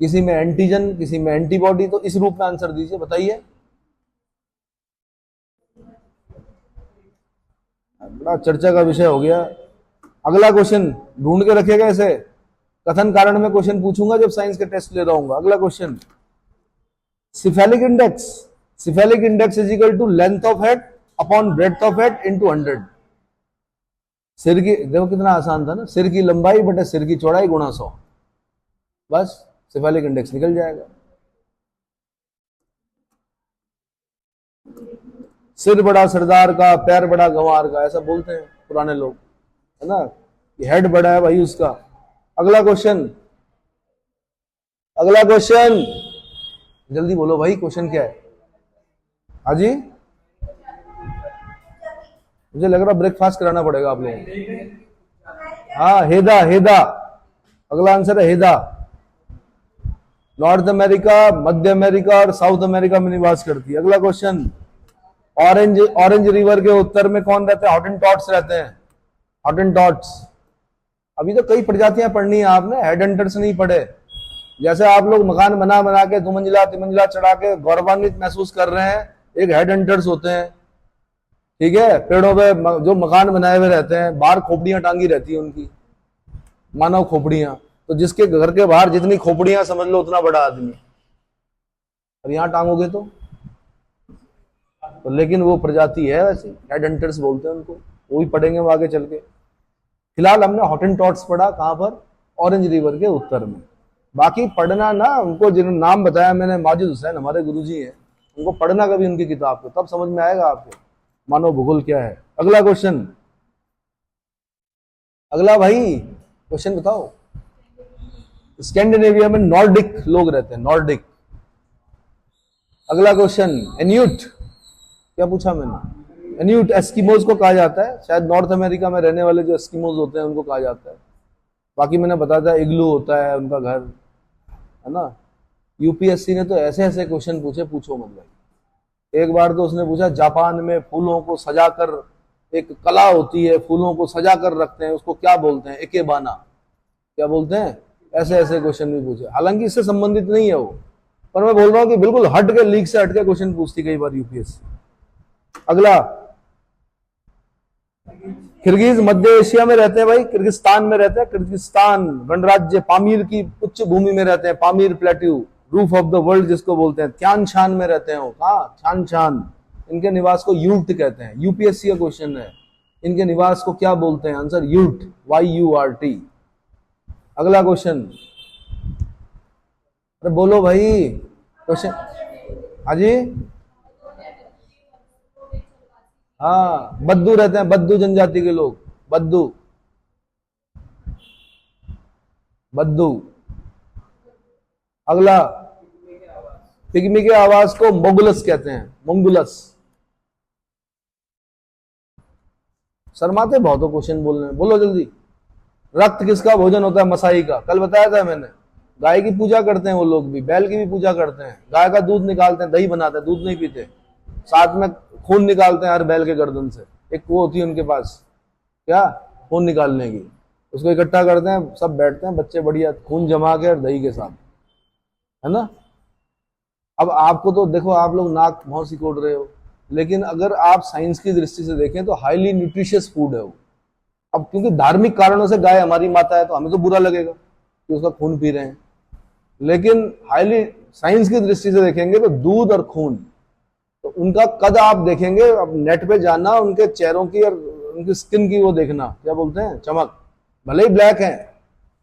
किसी में एंटीजन, किसी में एंटीबॉडी, तो इस रूप में आंसर दीजिए, बताइए। बड़ा चर्चा का विषय हो गया। अगला क्वेश्चन ढूंढ के रखेगा, इसे कथन कारण में क्वेश्चन पूछूंगा जब साइंस के टेस्ट ले रहा हूं। अगला question, cephalic index. Cephalic index is equal to length of head upon breadth of head into 100। सिर की, देखो कितना आसान था ना, सिर की लंबाई बटे सिर की चौड़ाई गुणा 100, बस सिफेलिक इंडेक्स निकल जाएगा। सिर बड़ा सरदार का, पैर बड़ा गंवार का, ऐसा बोलते हैं पुराने लोग, है ना। हेड बड़ा है भाई उसका। अगला क्वेश्चन, अगला क्वेश्चन, जल्दी बोलो भाई, क्वेश्चन क्या है? हाँ जी, मुझे लग रहा ब्रेकफास्ट कराना पड़ेगा आप लोगों को। हाँ, हेदा, हेदा। अगला आंसर है हेदा। नॉर्थ अमेरिका, मध्य अमेरिका और साउथ अमेरिका में निवास करती है। अगला क्वेश्चन, ऑरेंज रिवर के उत्तर में कौन रहते हैं? हॉटेंटॉट्स रहते हैं, हॉटेंटॉट्स। अभी तो कई प्रजातियां पढ़नी है आपने, हेडहंटर्स नहीं पढ़े। जैसे आप लोग मकान बना बना के 2 मंजिला 3 मंजिला चढ़ा के गौरवान्वित महसूस कर रहे हैं, एक हेडहंटर्स होते हैं, ठीक है। पेड़ों पे जो मकान बनाए हुए रहते हैं, बाहर खोपड़ियां टांगी रहती है उनकी, मानव खोपड़ियां। तो जिसके घर के बाहर जितनी खोपड़ियां समझ लो उतना बड़ा आदमी, और यहां टांगोगे तो लेकिन वो प्रजाति है वैसे, हेडहंटर्स बोलते हैं उनको, वो भी पढ़ेंगे वो आगे चल के। फिलहाल हमने हॉटेंटॉट्स पढ़ा, कहां पर? ऑरेंज रिवर के उत्तर में। बाकी पढ़ना ना, उनको जिन नाम बताया मैंने, माजिद हुसैन हमारे गुरुजी हैं, उनको पढ़ना कभी उनकी किताब को, तब समझ में आएगा आपको मानव भूगोल क्या है। अगला क्वेश्चन, अगला भाई क्वेश्चन बताओ। स्कैंडिनेविया में नॉर्डिक लोग रहते हैं, नॉर्डिक। अगला क्वेश्चन, एन्यूट, क्या पूछा मैंने? एन्यूट एस्किमोज को कहा जाता है, शायद नॉर्थ अमेरिका में रहने वाले जो एस्किमोज होते हैं उनको कहा जाता है। बाकी मैंने बताया था इग्लू होता है उनका घर, है ना। यूपीएससी ने तो ऐसे ऐसे क्वेश्चन पूछे, पूछो मत भाई। एक बार तो उसने पूछा, जापान में फूलों को सजाकर, एक कला होती है, फूलों को सजा कर रखते हैं, उसको क्या बोलते हैं? एकेबाना, क्या बोलते हैं? ऐसे ऐसे क्वेश्चन भी पूछे, हालांकि इससे संबंधित नहीं है वो, पर मैं बोल रहा हूं कि बिल्कुल हट के, लीक से हट के क्वेश्चन पूछती कई बार यूपीएससी। अगला, किर्गिज मध्य एशिया में रहते हैं भाई, किर्गिस्तान में रहते हैं। किर्गिस्तान गणराज्य पामीर की उच्च भूमि में रहते हैं, Pamir plateau, roof of the world जिसको बोलते हैं। त्यान शान में रहते हैं वो, कहा? त्यान शान। इनके निवास को यूर्ट कहते हैं। यूपीएससी का क्वेश्चन है, इनके निवास को क्या बोलते हैं? Answer yurt, YURT। अगला क्वेश्चन, अरे बोलो भाई क्वेश्चन। हाँ जी, हाँ बद्दू रहते हैं, बद्दू जनजाति के लोग, बद्दू, बद्दू। अगला, पिग्मी के आवाज को मोगुलस कहते हैं, मोंगुलस। शर्माते बहुत हो क्वेश्चन बोलने में, बोलो जल्दी। रक्त किसका भोजन होता है? मसाई का, कल बताया था मैंने। गाय की पूजा करते हैं वो लोग भी, बैल की भी पूजा करते हैं, गाय का दूध निकालते हैं, दही बनाते हैं, दूध नहीं पीते, साथ में खून निकालते हैं हर बैल के गर्दन से। एक वो होती है उनके पास, क्या, खून निकालने की, उसको इकट्ठा करते हैं, सब बैठते हैं बच्चे बढ़िया, खून जमा के और दही के साथ, है ना। अब आपको तो देखो, आप लोग नाक बहुत सिकोड़ रहे हो, लेकिन अगर आप साइंस की दृष्टि से देखें तो हाईली न्यूट्रिशियस फूड है वो। अब क्योंकि धार्मिक कारणों से गाय हमारी माता है तो हमें तो बुरा लगेगा कि उसका खून पी रहे हैं, लेकिन हाईली साइंस की दृष्टि से देखेंगे तो दूध और खून, तो उनका कद आप देखेंगे, अब नेट पे जाना, उनके चेहरों की और उनकी स्किन की वो देखना, क्या बोलते हैं, चमक, भले ही ब्लैक है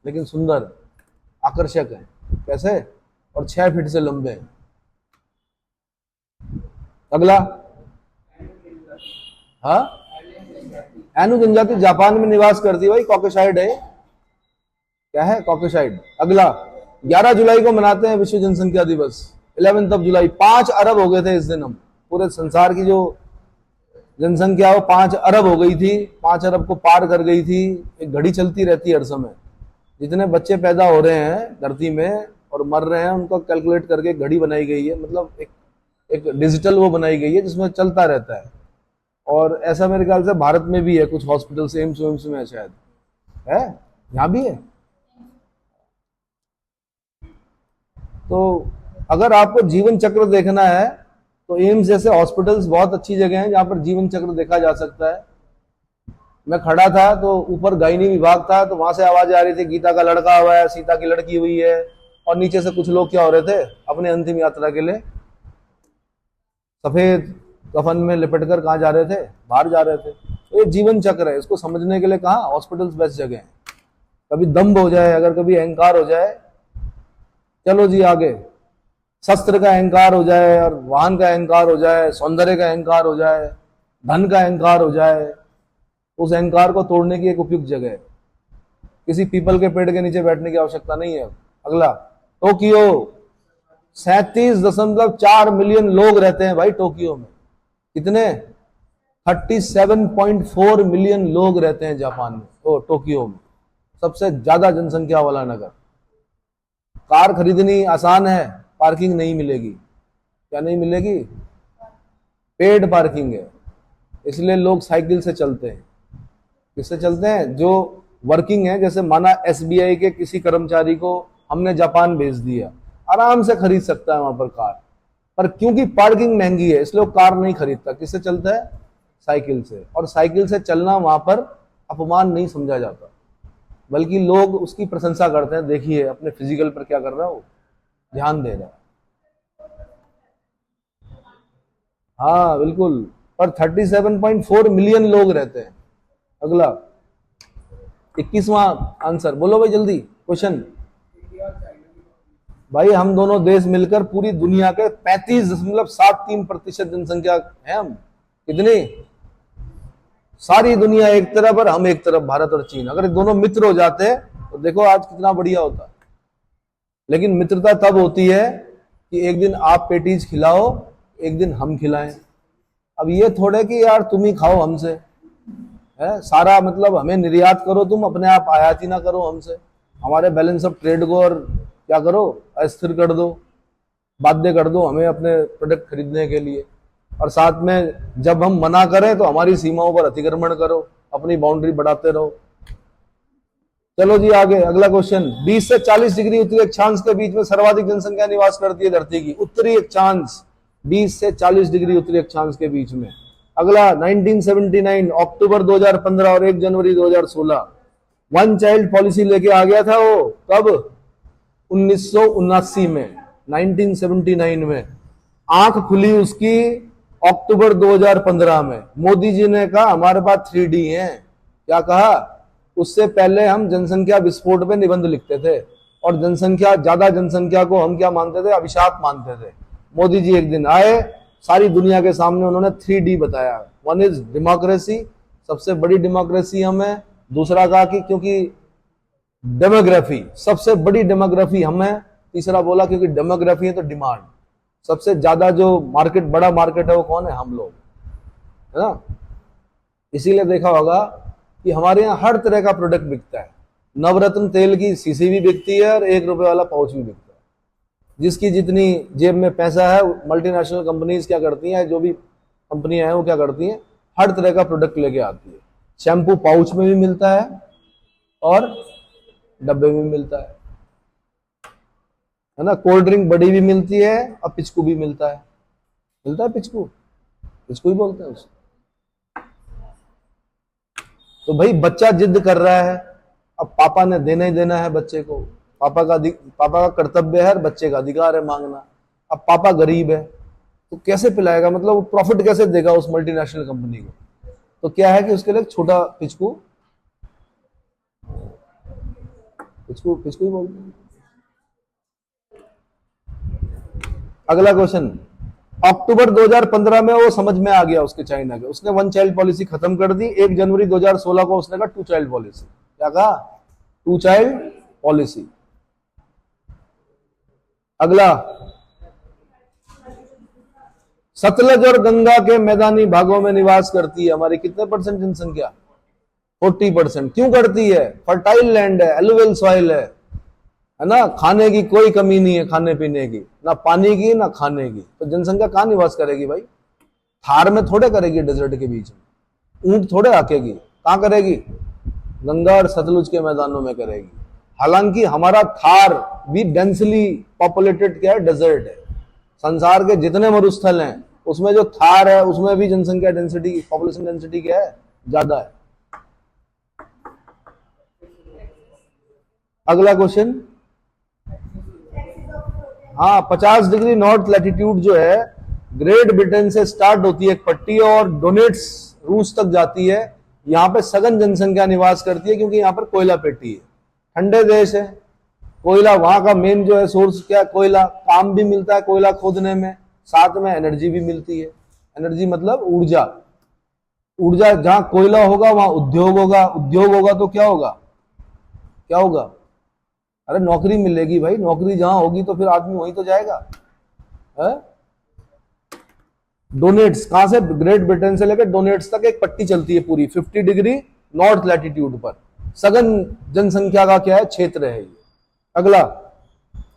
लेकिन सुंदर, आकर्षक है। कैसे? और 6 फीट से लंबे हैं। अगला, हाँ, एनु जनजाति जापान में निवास करती है भाई, कॉकेसाइड है, क्या है, कॉकेसाइड। अगला, 11 जुलाई को मनाते हैं विश्व जनसंख्या दिवस, 11 जुलाई। 5 अरब हो गए थे इस दिन हम, पूरे संसार की जो जनसंख्या वो 5 अरब हो गई थी, 5 अरब को पार कर गई थी। एक घड़ी चलती रहती है हर समय, जितने बच्चे पैदा हो रहे हैं धरती में और मर रहे हैं उनको कैलकुलेट करके एक घड़ी बनाई गई है, मतलब एक डिजिटल वो बनाई गई है जिसमें चलता रहता है। और ऐसा मेरे ख्याल से भारत में भी है, कुछ हॉस्पिटल से, एम्स में शायद है, यहाँ भी है। तो अगर आपको जीवन चक्र देखना है तो एम्स जैसे हॉस्पिटल्स बहुत अच्छी जगह हैं जहां पर जीवन चक्र देखा जा सकता है। मैं खड़ा था तो ऊपर गायनी विभाग था, तो वहां से आवाज आ रही थी, गीता का लड़का हुआ है, सीता की लड़की हुई है, और नीचे से कुछ लोग क्या हो रहे थे, अपने अंतिम यात्रा के लिए सफेद कफन में लिपट कर कहाँ जा रहे थे, बाहर जा रहे थे। तो ये जीवन चक्र है, इसको समझने के लिए कहाँ हॉस्पिटल्स बेस्ट जगह है। कभी दम्भ हो जाए, अगर कभी अहंकार हो जाए, चलो जी आगे, शस्त्र का अहंकार हो जाए और वाहन का अहंकार हो जाए, सौंदर्य का अहंकार हो जाए, धन का अहंकार हो जाए, उस अहंकार को तोड़ने की एक उपयुक्त जगह है। किसी पीपल के पेड़ के नीचे बैठने की आवश्यकता नहीं है। अगला, टोक्यो, 37.4 मिलियन लोग रहते हैं भाई टोक्यो में। कितने? 37.4 मिलियन लोग रहते हैं जापान में, टोक्यो में, सबसे ज्यादा जनसंख्या वाला नगर। कार खरीदनी आसान है, पार्किंग नहीं मिलेगी। क्या नहीं मिलेगी? पेड पार्किंग है, इसलिए लोग साइकिल से चलते हैं। किससे चलते हैं? जो वर्किंग है, जैसे माना एसबीआई के किसी कर्मचारी को हमने जापान भेज दिया, आराम से खरीद सकता है वहां पर कार, पर क्योंकि पार्किंग महंगी है इसलिए वो कार नहीं खरीदता। किससे चलता है? साइकिल से। और साइकिल से चलना वहां पर अपमान नहीं समझा जाता, बल्कि लोग उसकी प्रशंसा करते हैं, देखिए अपने फिजिकल पर क्या कर रहा हो, ध्यान दे रहा है। हाँ बिल्कुल, पर 37.4 मिलियन लोग रहते हैं। अगला, 21वां आंसर बोलो भाई जल्दी, क्वेश्चन। भाई हम दोनों देश मिलकर पूरी दुनिया के 35.73% जनसंख्या है हम। कितनी? सारी दुनिया एक तरफ और हम एक तरफ, भारत और चीन। अगर दोनों मित्र हो जाते तो देखो आज कितना बढ़िया होता। लेकिन मित्रता तब होती है कि एक दिन आप पेटीज खिलाओ, एक दिन हम खिलाएं। अब ये थोड़े कि यार तुम ही खाओ हमसे, है सारा, मतलब हमें निर्यात करो तुम, अपने आप आयात ही ना करो हमसे, हमारे बैलेंस ऑफ ट्रेड को और क्या करो, अस्थिर कर दो, बाध्य कर दो हमें अपने प्रोडक्ट खरीदने के लिए, और साथ में जब हम मना करें तो हमारी सीमाओं पर अतिक्रमण करो, अपनी बाउंड्री बढ़ाते रहो। चलो जी आगे, अगला क्वेश्चन। 20 से 40 डिग्री उत्तरी अक्षांश के बीच में सर्वाधिक जनसंख्या निवास करती है धरती की। उत्तरी अक्षांश, 20 से 40 डिग्री उत्तरी अक्षांश के बीच में। अगला, 1979, अक्टूबर 2015 और 1 जनवरी 2016 वन चाइल्ड पॉलिसी लेके आ गया था वो। कब? 1979 में, 1979 में आंख खुली उसकी अक्टूबर 2015 में। मोदी जी ने कहा हमारे पास 3D है। क्या कहा? उससे पहले हम जनसंख्या विस्फोट पे निबंध लिखते थे, और जनसंख्या, ज्यादा जनसंख्या को हम क्या मानते थे? अभिशाप मानते थे। मोदी जी एक दिन आए, सारी दुनिया के सामने उन्होंने 3D बताया। वन इज डेमोक्रेसी, सबसे बड़ी डेमोक्रेसी हम है। दूसरा कहा कि क्योंकि डेमोग्राफी, सबसे बड़ी डेमोग्राफी हम है। तीसरा बोला क्योंकि डेमोग्राफी है तो डिमांड, सबसे ज्यादा जो मार्केट, बड़ा मार्केट है वो कौन है? हम लोग, है ना। इसीलिए देखा होगा कि हमारे यहाँ हर तरह का प्रोडक्ट बिकता है। नवरत्न तेल की शीशी भी बिकती है और 1 रुपए वाला पाउच भी बिकता है। जिसकी जितनी जेब में पैसा है, मल्टीनेशनल कंपनीज क्या करती हैं, जो भी कंपनियां हैं वो क्या करती हैं, हर तरह का प्रोडक्ट लेके आती है। शैम्पू पाउच में भी मिलता है और डब्बे में भी मिलता है ना। कोल्ड ड्रिंक बड़ी भी मिलती है और पिचकू भी मिलता है। मिलता है पिचकू, पिचकू ही बोलते हैं उसे। तो भाई बच्चा जिद कर रहा है, अब पापा ने देना ही देना है बच्चे को। पापा का कर्तव्य है, बच्चे का अधिकार है मांगना। अब पापा गरीब है तो कैसे पिलाएगा? मतलब वो प्रॉफिट कैसे देगा उस मल्टीनेशनल कंपनी को? तो क्या है कि उसके लिए छोटा पिचकू, पिचकू पिचकू ही बोलते हैं। अगला क्वेश्चन, अक्टूबर 2015 में वो समझ में आ गया उसके चाइना के, उसने 1 चाइल्ड पॉलिसी खत्म कर दी। 1 जनवरी 2016 को उसने कहा 2 चाइल्ड पॉलिसी। क्या कहा? 2 चाइल्ड पॉलिसी। अगला, सतलज और गंगा के मैदानी भागों में निवास करती है हमारी कितने % जनसंख्या? 40%। क्यों करती है? फर्टाइल लैंड है, एलुवियल सॉइल है ना। खाने की कोई कमी नहीं है, खाने पीने की, ना पानी की ना खाने की। तो जनसंख्या कहां निवास करेगी भाई? थार में थोड़े करेगी, डेजर्ट के बीच में ऊंट थोड़े आकेगी। कहां करेगी? गंगा और सतलुज के मैदानों में करेगी। हालांकि हमारा थार भी डेंसली पॉपुलेटेड क्या है? डेजर्ट है। संसार के जितने मरुस्थल हैं उसमें जो थार है उसमें भी जनसंख्या डेंसिटी, पॉपुलेशन डेंसिटी क्या है? ज्यादा है। अगला क्वेश्चन, हाँ, 50 डिग्री नॉर्थ लैटिट्यूड जो है, ग्रेट ब्रिटेन से स्टार्ट होती है एक पट्टी और डोनेट्स रूस तक जाती है। यहां पे सघन जनसंख्या निवास करती है क्योंकि यहां पर कोयला पेटी है, ठंडे देश है। कोयला वहां का मेन जो है सोर्स क्या? कोयला। काम भी मिलता है कोयला खोदने में, साथ में एनर्जी भी मिलती है। एनर्जी मतलब ऊर्जा। ऊर्जा, जहां कोयला होगा वहां उद्योग होगा, उद्योग होगा तो क्या होगा? क्या होगा? अरे नौकरी मिलेगी भाई। नौकरी जहां होगी तो फिर आदमी वहीं तो जाएगा, है? डोनेट्स, कहां से? ग्रेट ब्रिटेन से लेकर डोनेट्स तक एक पट्टी चलती है पूरी 50 डिग्री नॉर्थ लैटिट्यूड पर। सघन जनसंख्या का क्या है? क्षेत्र है ये। अगला,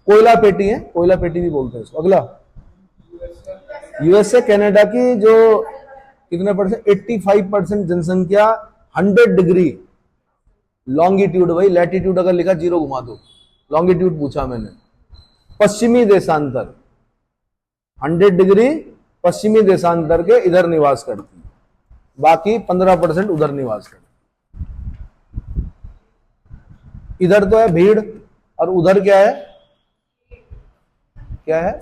कोयला पेटी है, कोयला पेटी भी बोलते हैं इसको। अगला, यूएसए कनाडा की जो कितने %? 85% जनसंख्या 100 डिग्री लॉन्गिट्यूड, भाई लैटिट्यूड अगर लिखा 0 घुमा दो, लॉन्गिट्यूड पूछा मैंने। पश्चिमी देशांतर 100 डिग्री पश्चिमी देशांतर के इधर निवास करती है, बाकी 15% उधर निवास करती। इधर तो है भीड़ और उधर क्या है? क्या है?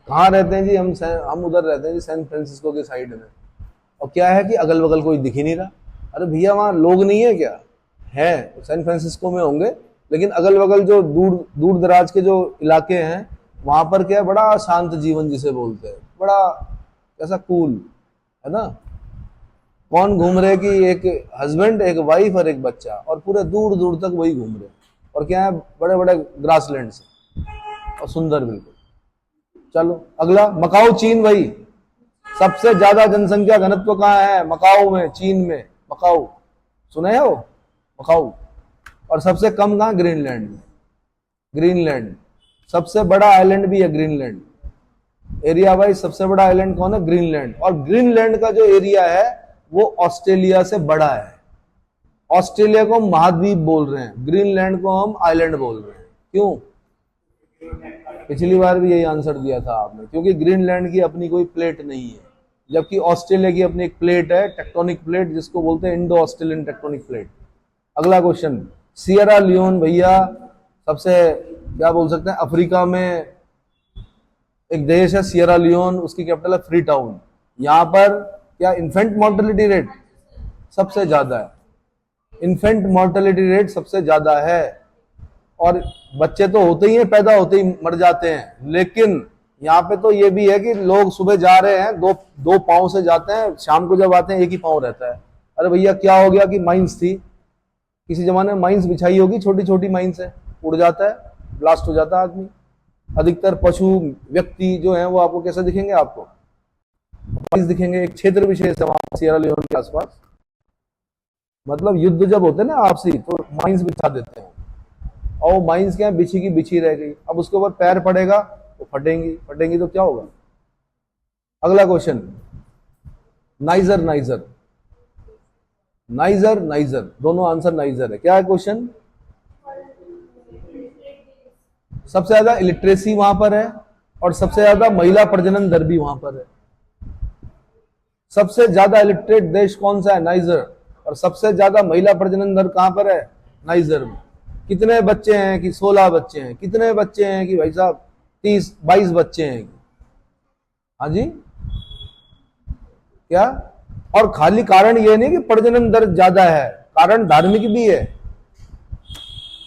कहां रहते हैं जी? हम उधर रहते हैं जी, सैन फ्रांसिस्को के साइड में। और क्या है कि अगल बगल कोई दिख ही नहीं रहा। अरे भैया वहां लोग नहीं है क्या? है, सैन फ्रांसिस्को में होंगे, लेकिन अगल बगल जो दूर दराज के जो इलाके हैं वहां पर क्या है? बड़ा शांत जीवन जिसे बोलते हैं, बड़ा ऐसा कूल, है ना। कौन घूम रहे कि एक हस्बैंड, एक वाइफ और एक बच्चा, और पूरे दूर दूर तक वही घूम रहे। और क्या है? बड़े बड़े ग्रासलैंड और सुंदर बिल्कुल। चलो अगला, मकाऊ चीन। भाई सबसे ज्यादा जनसंख्या घनत्व कहाँ है? मकाऊ में, चीन में। मकाऊ सुने हो? मकाऊ। और सबसे कम कहाँ? ग्रीनलैंड में। ग्रीनलैंड सबसे बड़ा आइलैंड भी है, ग्रीनलैंड। एरिया वाइज सबसे बड़ा आइलैंड कौन है? ग्रीनलैंड। और ग्रीनलैंड का जो एरिया है वो ऑस्ट्रेलिया से बड़ा है। ऑस्ट्रेलिया को हम महाद्वीप बोल रहे हैं, ग्रीनलैंड को हम आइलैंड बोल रहे हैं। क्यों? पिछली बार भी यही आंसर दिया था आपने, क्योंकि ग्रीनलैंड की अपनी कोई प्लेट नहीं है, जबकि ऑस्ट्रेलिया की अपनी एक प्लेट है, टेक्टोनिक प्लेट, जिसको बोलते हैं इंडो ऑस्ट्रेलियन टेक्टोनिक प्लेट। अगला क्वेश्चन, सियरा लियोन भैया सबसे क्या बोल सकते हैं, अफ्रीका में एक देश है सियरा लियोन, उसकी कैपिटल है फ्री टाउन। यहां पर क्या इन्फेंट मोर्टेलिटी रेट सबसे ज्यादा है। इन्फेंट मोर्टेलिटी रेट सबसे ज्यादा है, और बच्चे तो होते ही हैं, पैदा होते ही मर जाते हैं, लेकिन यहाँ पे तो ये भी है कि लोग सुबह जा रहे हैं, दो पांव से जाते हैं, शाम को जब आते हैं एक ही पांव रहता है। अरे भैया क्या हो गया कि माइंस थी, किसी जमाने में माइंस बिछाई होगी, छोटी छोटी माइंस है, उड़ जाता है, ब्लास्ट हो जाता है आदमी। अधिकतर पशु व्यक्ति जो है वो आपको कैसे दिखेंगे, आपको माइंस दिखेंगे। एक क्षेत्र विशेष है वहां सियरा लियोन के आसपास, मतलब युद्ध जब होते हैं ना आपसी, तो माइंस बिछा देते हैं, और वो माइंस क्या है, बिछी की बिछी रह गई। अब उसके ऊपर पैर पड़ेगा, वो फटेंगी तो क्या होगा। अगला question, niger niger niger niger, दोनों आंसर नाइजर है। क्या है क्वेश्चन? सबसे ज्यादा इलिटरेसी वहां पर है, और सबसे ज्यादा महिला प्रजनन दर भी वहां पर है। सबसे ज्यादा इलिटरेट देश कौन सा है? नाइजर। और सबसे ज्यादा महिला प्रजनन दर कहां पर है? नाइजर में। कितने बच्चे हैं कि 16 बच्चे हैं? कितने बच्चे हैं कि भाई साहब 22 बच्चे हैं? हाँ जी, क्या? और खाली कारण ये नहीं कि प्रजनन दर ज्यादा है, कारण धार्मिक भी है।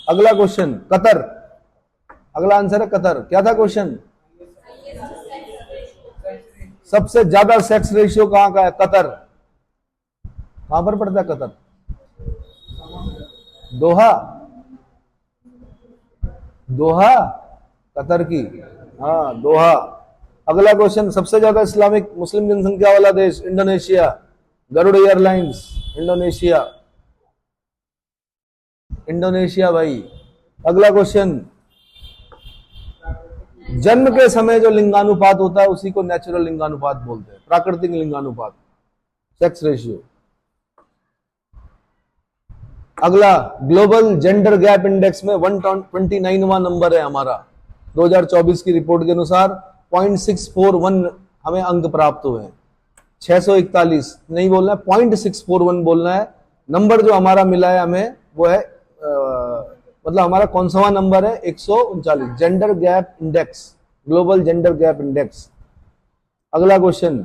अगला क्वेश्चन, कतर। अगला आंसर है कतर। क्या था क्वेश्चन? सबसे ज्यादा सेक्स रेशियो कहां का है? कतर। कहां पर पड़ता है कतर? दोहा। दोहा कतर की, हाँ दोहा। अगला क्वेश्चन, सबसे ज्यादा इस्लामिक मुस्लिम जनसंख्या वाला देश? Indonesia. Garuda airlines, Indonesia. Indonesia भाई। अगला क्वेश्चन, जन्म के समय जो लिंगानुपात होता है उसी को नेचुरल लिंगानुपात बोलते हैं, प्राकृतिक लिंगानुपात, सेक्स रेशियो। अगला, ग्लोबल जेंडर गैप इंडेक्स में 129वां नंबर है हमारा। 2024 की रिपोर्ट के अनुसार 0.641 हमें अंक प्राप्त हुए हैं। 641 नहीं बोलना है, 0.641 बोलना है। नंबर जो हमारा मिला है हमें वो है मतलब हमारा कौन सा नंबर है? 139, gender gap index, global gender gap index. अगला क्वेश्चन,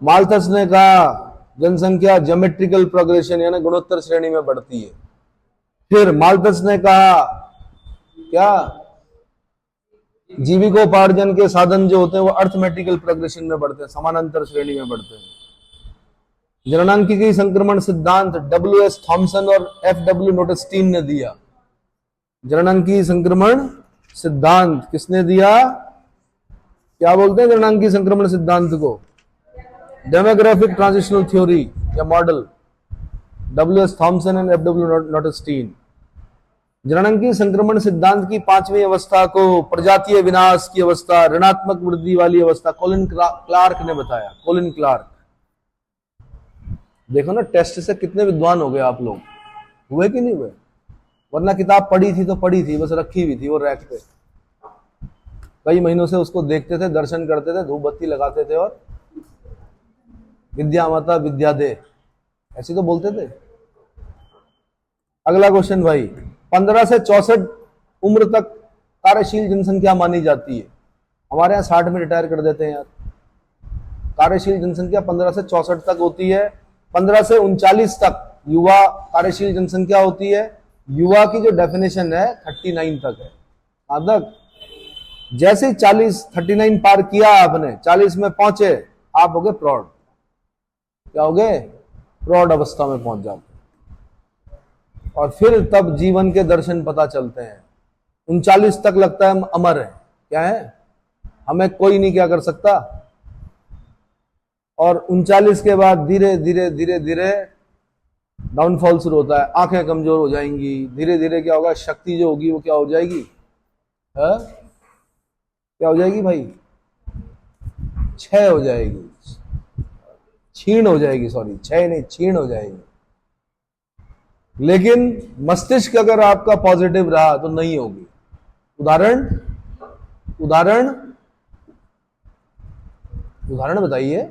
माल्थस ने कहा जनसंख्या ज्योमेट्रिकल प्रोग्रेशन यानी गुणोत्तर श्रेणी में बढ़ती है। फिर माल्थस ने कहा क्या? जीविकोपार्जन के साधन जो होते हैं वो अर्थमेटिकल प्रोग्रेशन में बढ़ते हैं, समानांतर श्रेणी में बढ़ते हैं। जननांकिकी संक्रमण सिद्धांत W.S. थॉमसन और F.W. नोटेस्टीन ने दिया। जननांकीय संक्रमण सिद्धांत किसने दिया? क्या बोलते हैं जननांकीय संक्रमण सिद्धांत को? डेमोग्राफिक ट्रांजिशनल थ्योरी या model, W.S. Thomson and F.W. नोटेस्टीन। जननांकीय संक्रमण सिद्धांत की 5वीं अवस्था को प्रजातीय विनाश की अवस्था, ऋणात्मक वृद्धि वाली अवस्था कोलिन क्लार्क ने बताया। Colin Clark. देखो ना, टेस्ट से कितने विद्वान हो गए आप लोग, हुए कि नहीं हुए? वरना किताब पढ़ी थी तो पढ़ी थी, बस रखी हुई थी वो रैक पे, कई महीनों से उसको देखते थे, दर्शन करते थे, धूप बत्ती लगाते थे और विद्या माता विद्या दे, ऐसे तो बोलते थे। अगला क्वेश्चन भाई, 15 से 64 उम्र तक कार्यशील जनसंख्या मानी जाती है। हमारे यहाँ 60 में रिटायर कर देते हैं यार। कार्यशील जनसंख्या 15 से 64 तक होती है। 15 से 39 तक युवा कार्यशील जनसंख्या होती है। युवा की जो डेफिनेशन है 39 तक है। कहां तक? जैसे 39 पार किया आपने, 40 में पहुंचे, आप हो गए प्रौढ़। क्या हो गए? प्रौढ़ अवस्था में पहुंच जाते, और फिर तब जीवन के दर्शन पता चलते हैं। 39 तक लगता है हम अमर है। क्या है? हमें कोई नहीं क्या कर सकता। और 39 के बाद धीरे धीरे धीरे धीरे डाउनफॉल शुरू होता है, आंखें कमजोर हो जाएंगी, धीरे धीरे क्या होगा, शक्ति जो होगी वो क्या हो जाएगी? है? क्या हो जाएगी भाई? क्षय हो जाएगी, क्षीण हो जाएगी, सॉरी क्षय नहीं, क्षीण हो जाएगी। लेकिन मस्तिष्क अगर आपका पॉजिटिव रहा तो नहीं होगी। उदाहरण उदाहरण उदाहरण बताइए।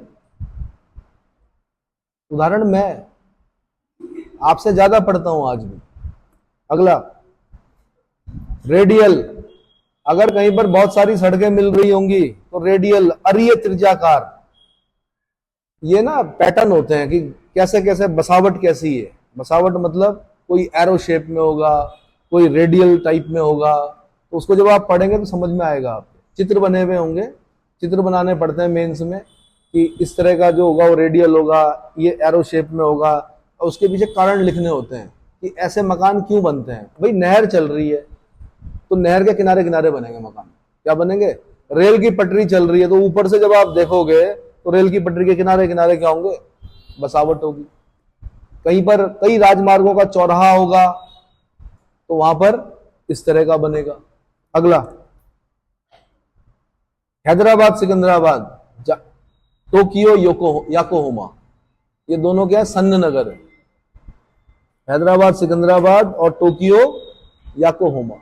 उदाहरण मैं आपसे ज्यादा पढ़ता हूं आज भी। अगला, रेडियल। अगर कहीं पर बहुत सारी सड़कें मिल रही होंगी तो रेडियल, अरीय त्रिज्याकार, ये ना पैटर्न होते हैं कि कैसे कैसे बसावट कैसी है। बसावट मतलब कोई एरो शेप में होगा, कोई रेडियल टाइप में होगा, तो उसको जब आप पढ़ेंगे तो समझ में आएगा। आपके चित्र बने हुए होंगे, चित्र बनाने पड़ते हैं मेंस में कि इस तरह का जो होगा वो रेडियल होगा, ये एरो शेप में होगा, और उसके पीछे कारण लिखने होते हैं कि ऐसे मकान क्यों बनते हैं। भाई नहर चल रही है तो नहर के किनारे किनारे बनेंगे मकान, क्या बनेंगे? रेल की पटरी चल रही है तो ऊपर से जब आप देखोगे तो रेल की पटरी के किनारे किनारे क्या होंगे? बसावट होगी। कहीं पर कई राजमार्गों का चौराहा होगा तो वहां पर इस तरह का बनेगा। अगला, हैदराबाद सिकंदराबाद, टोक्यो याकोहोमा, ये दोनों क्या है? सन्न नगर है। हैदराबाद सिकंदराबाद और टोक्यो याकोहोमा।